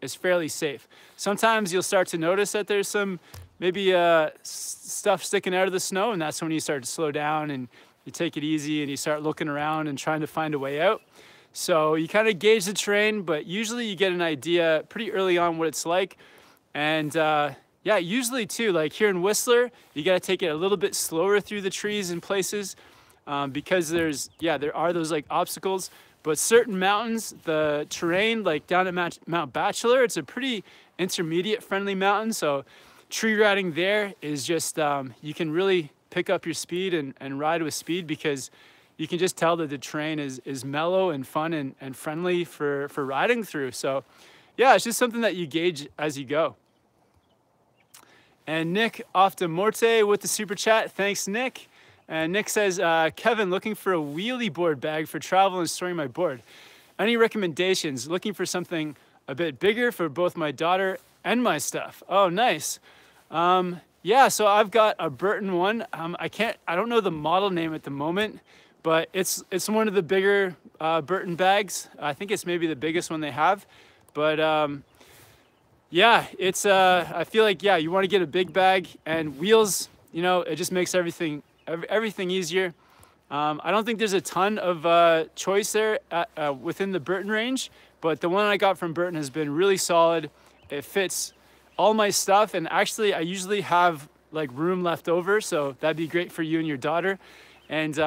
safe. Sometimes you'll start to notice that there's some maybe stuff sticking out of the snow, and that's when you start to slow down and you take it easy and you start looking around and trying to find a way out. So you kind of gauge the terrain, but usually you get an idea pretty early on what it's like. And yeah, usually too, like here in Whistler, you got to take it a little bit slower through the trees in places. because there are those like obstacles. But certain mountains, the terrain, like down at Mount Bachelor, it's a pretty intermediate friendly mountain. So tree riding there is just, you can really pick up your speed and ride with speed, because you can just tell that the terrain is mellow and fun and friendly for riding through. So yeah, it's just something that you gauge as you go. And Nick Oftamorte with the super chat. Thanks, Nick. And Nick says, Kevin, looking for a wheelie board bag for travel and storing my board. Any recommendations? Looking for something a bit bigger for both my daughter and my stuff. Oh, nice. Yeah, so I've got a Burton one. I don't know the model name at the moment, but it's one of the bigger Burton bags. I think it's maybe the biggest one they have. But yeah, it's I feel like, yeah, you want to get a big bag, and wheels, you know, it just makes everything easier. I don't think there's a ton of choice there within the Burton range, but the one I got from Burton has been really solid. It fits all my stuff, and actually I usually have like room left over, so that'd be great for you and your daughter. And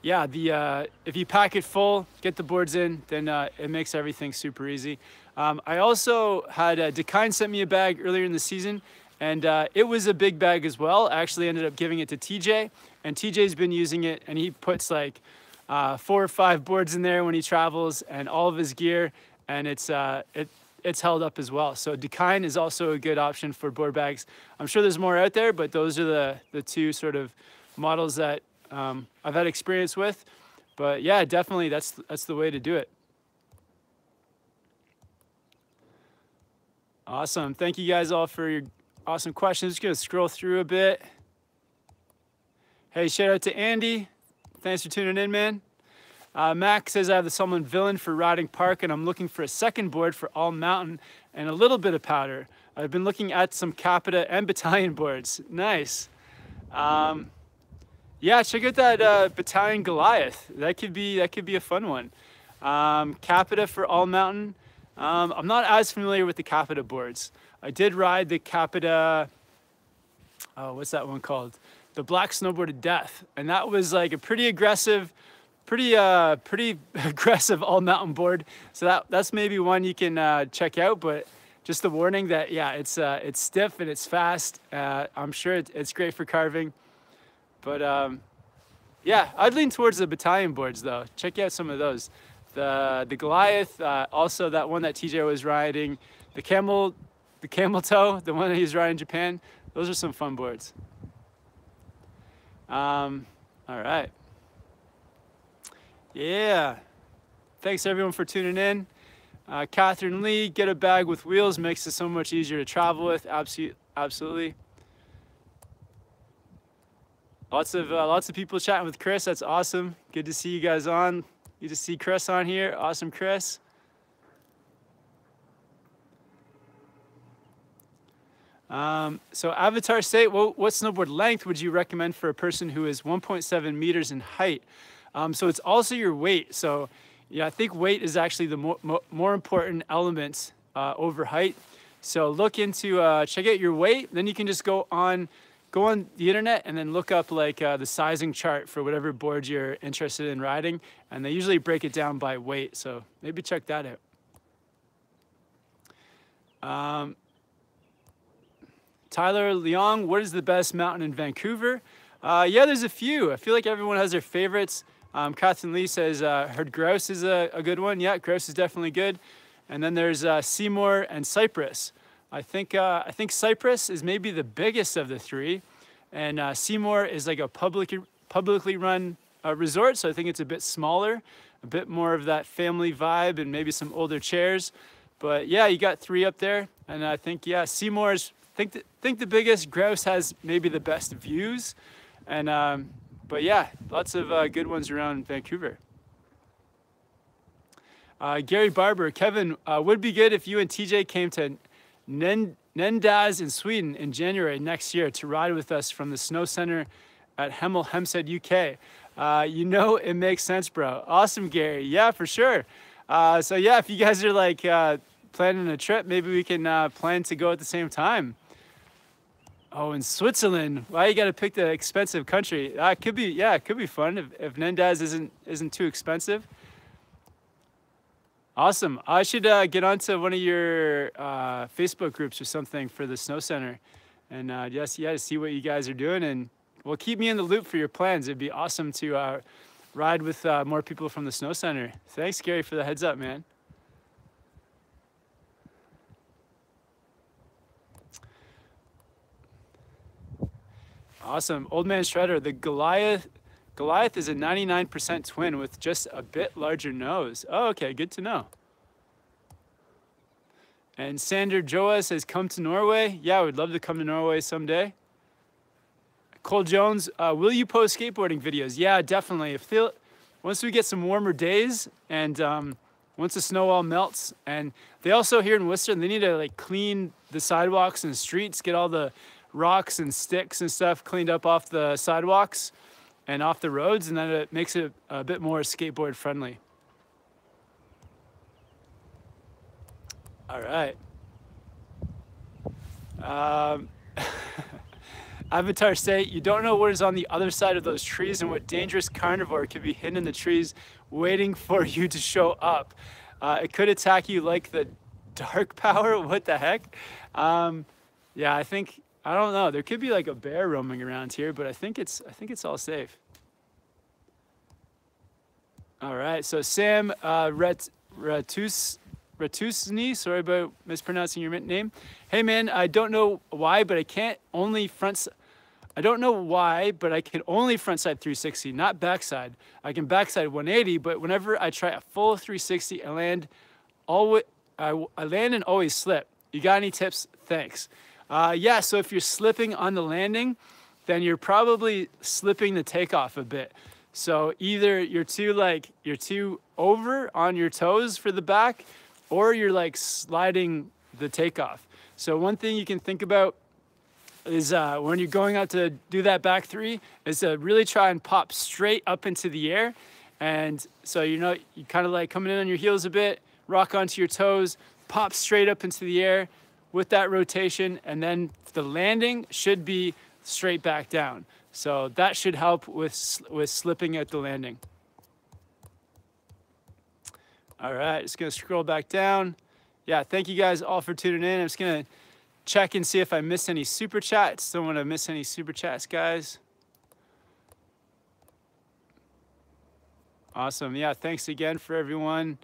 yeah, if you pack it full, get the boards in, then it makes everything super easy. I also had Dakine sent me a bag earlier in the season, and it was a big bag as well. I actually ended up giving it to TJ, and TJ's been using it, and he puts like 4 or 5 boards in there when he travels, and all of his gear, and it's held up as well. So Dakine is also a good option for board bags. I'm sure there's more out there, but those are the two sort of models that I've had experience with. But yeah, definitely that's the way to do it. Awesome. Thank you guys all for your awesome questions. Just gonna scroll through a bit. Hey, shout out to Andy. Thanks for tuning in, man. Mac says, I have the Solomon Villain for riding park, and I'm looking for a second board for all mountain and a little bit of powder. I've been looking at some Capita and Battalion boards. Nice. Yeah, check out that Battalion Goliath. That could be a fun one. Capita for all mountain. I'm not as familiar with the Capita boards. I did ride the Capita, what's that one called? The Black Snowboard to Death. And that was like a pretty aggressive aggressive all mountain board. So that's maybe one you can check out, but just the warning that, yeah, it's stiff and it's fast. I'm sure it's great for carving. But yeah, I'd lean towards the Battalion boards though. Check out some of those. The Goliath, also that one that TJ was riding, the Camel Toe, the one that he's riding in Japan. Those are some fun boards. All right. Yeah. Thanks everyone for tuning in. Catherine Lee, get a bag with wheels, makes it so much easier to travel with. Absolutely. Lots of people chatting with Chris. That's awesome. Good to see you guys on. Good to see Chris on here. Awesome, Chris. So Avatar State, what snowboard length would you recommend for a person who is 1.7 meters in height? So it's also your weight. So yeah, I think weight is actually the more important element over height. So look into, check out your weight. Then you can just go on the internet and then look up like the sizing chart for whatever board you're interested in riding. And they usually break it down by weight. So maybe check that out. Tyler Leong, what is the best mountain in Vancouver? Yeah, there's a few. I feel like everyone has their favorites. Catherine Lee says, heard Grouse is a good one. Yeah, Grouse is definitely good. And then there's Seymour and Cypress. I think Cypress is maybe the biggest of the three. And Seymour is like a publicly run resort. So I think it's a bit smaller, a bit more of that family vibe and maybe some older chairs. But yeah, you got 3 up there. And I think, yeah, Seymour's, think the biggest. Grouse has maybe the best views. And but yeah, lots of good ones around Vancouver. Gary Barber, Kevin, would be good if you and TJ came to Nendaz in Sweden in January next year to ride with us from the snow center at Hemel Hempstead, UK. You know it makes sense, bro. Awesome, Gary. Yeah, for sure. So yeah, if you guys are like planning a trip, maybe we can plan to go at the same time. Oh, in Switzerland. Why you got to pick the expensive country? It could be, yeah, it could be fun if Nendaz isn't too expensive. Awesome. I should get onto one of your Facebook groups or something for the snow center, and just to see what you guys are doing, and well, keep me in the loop for your plans. It'd be awesome to ride with more people from the snow center. Thanks, Gary, for the heads up, man. Awesome. Old Man Shredder, the Goliath is a 99% twin with just a bit larger nose. Oh, okay, good to know. And Sander Joas has come to Norway. Yeah, I would love to come to Norway someday. Cole Jones, will you post skateboarding videos? Yeah, definitely. Once we get some warmer days and once the snow all melts, and they also here in Worcester, they need to like clean the sidewalks and streets, get all the rocks and sticks and stuff cleaned up off the sidewalks and off the roads, and then it makes it a bit more skateboard friendly. All right. Avatar State, you don't know what is on the other side of those trees and what dangerous carnivore could be hidden in the trees waiting for you to show up. It could attack you like the dark power. What the heck? Yeah, I don't know. There could be like a bear roaming around here, but I think it's all safe. All right, so Sam Ratusny, sorry about mispronouncing your name. Hey man, I don't know why, but I can only frontside 360, not backside. I can backside 180, but whenever I try a full 360, I land and always slip. You got any tips? Thanks. Yeah, so if you're slipping on the landing, then you're probably slipping the takeoff a bit. So either you're too over on your toes for the back, or you're like sliding the takeoff. So one thing you can think about is when you're going out to do that back three is to really try and pop straight up into the air. And so, you kind of like coming in on your heels a bit, rock onto your toes, pop straight up into the air with that rotation, and then the landing should be straight back down. So that should help with slipping at the landing. All right, just gonna scroll back down. Yeah, thank you guys all for tuning in. I'm just gonna check and see if I missed any super chats. Don't wanna miss any super chats, guys. Awesome, yeah, thanks again for everyone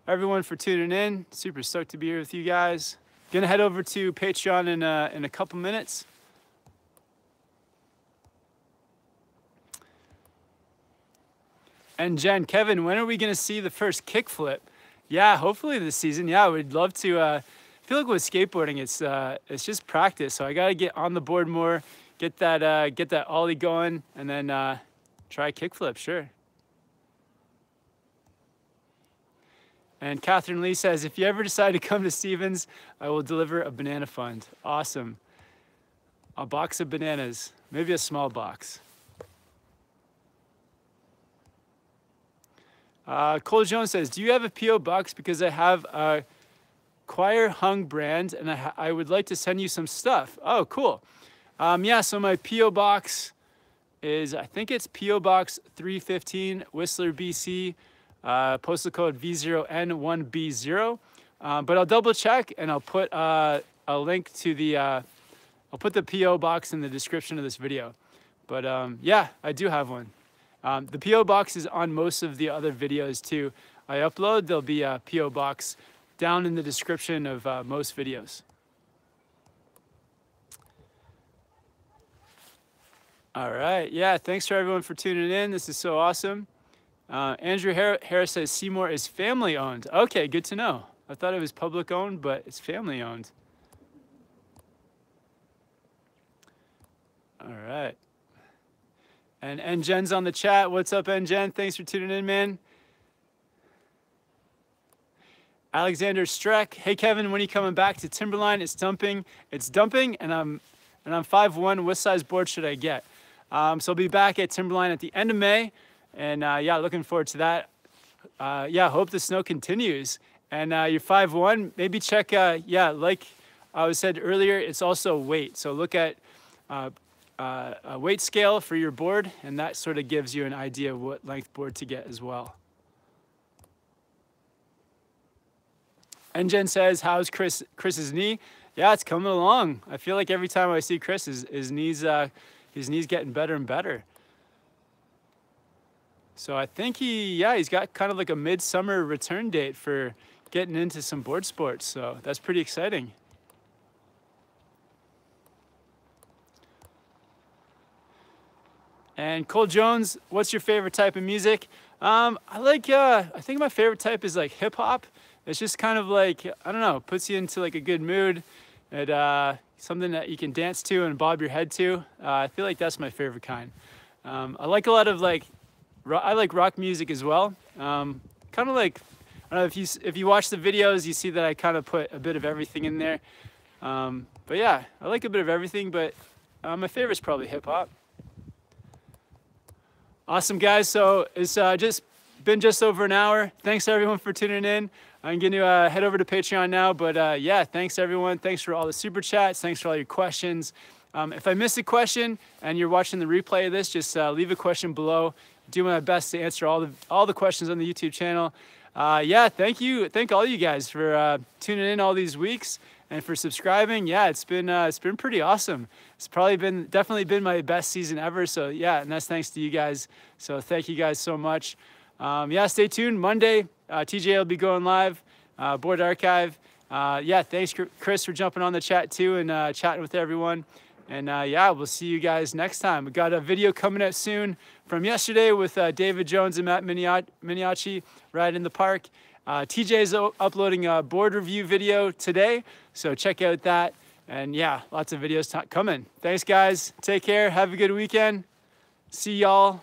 for tuning in. Super stoked to be here with you guys. Gonna head over to Patreon in a couple minutes. And Jen, Kevin, when are we gonna see the first kickflip? Yeah, hopefully this season. Yeah, I would love to. I feel like with skateboarding, it's just practice. So I gotta get on the board more, get that ollie going, and then try kickflip. Sure. And Catherine Lee says, if you ever decide to come to Stevens, I will deliver a banana fund. Awesome. A box of bananas, maybe a small box. Cole Jones says, do you have a P.O. box? Because I have a choir hung brand and I would like to send you some stuff. Oh, cool. Yeah, so my P.O. box is, I think it's P.O. Box 315, Whistler, BC. Postal code V0N1B0, but I'll double check and I'll put a link to I'll put the P.O. box in the description of this video. But yeah, I do have one. The P.O. box is on most of the other videos too. I upload, there'll be a P.O. box down in the description of most videos. All right, yeah, thanks for everyone for tuning in. This is so awesome. Andrew Harris says Seymour is family owned. Okay, good to know. I thought it was public owned, but it's family owned. All right. And Jen's on the chat. What's up, Jen? Thanks for tuning in, man. Alexander Streck. Hey, Kevin, when are you coming back to Timberline? It's dumping. It's dumping, and I'm 5'1". What size board should I get? So I'll be back at Timberline at the end of May. And yeah, looking forward to that. Yeah, hope the snow continues. And you're 5'1", maybe check, yeah, like I said earlier, it's also weight. So look at a weight scale for your board, and that sort of gives you an idea of what length board to get as well. NGen says, how's Chris's knee? Yeah, it's coming along. I feel like every time I see Chris, his knee's getting better and better. So I think he's got kind of like a midsummer return date for getting into some board sports. So that's pretty exciting. And Cole Jones, what's your favorite type of music? I think my favorite type is like hip hop. It's just kind of like, I don't know, puts you into like a good mood. Something that you can dance to and bob your head to. I feel like that's my favorite kind. I like a lot of I like rock music as well. Kind of like, I don't know, if you watch the videos, you see that I kind of put a bit of everything in there. But yeah, I like a bit of everything, but my favorite is probably hip hop. Awesome, guys. So it's just been just over an hour. Thanks everyone for tuning in. I'm going to head over to Patreon now, but yeah, thanks everyone. Thanks for all the super chats. Thanks for all your questions. If I missed a question and you're watching the replay of this, just leave a question below. Do my best to answer all the questions on the YouTube channel. Yeah, thank you. Thank all you guys for tuning in all these weeks and for subscribing. Yeah, it's been pretty awesome. It's probably definitely been my best season ever. So yeah, and that's thanks to you guys. So thank you guys so much. Yeah, stay tuned. Monday, TJ will be going live, Board Archive. Yeah, thanks Chris for jumping on the chat too and chatting with everyone. And yeah, we'll see you guys next time. We got a video coming out soon from yesterday with David Jones and Matt Miniacci right in the park. TJ's uploading a board review video today, so check out that. And yeah, lots of videos coming. Thanks guys, take care, have a good weekend. See y'all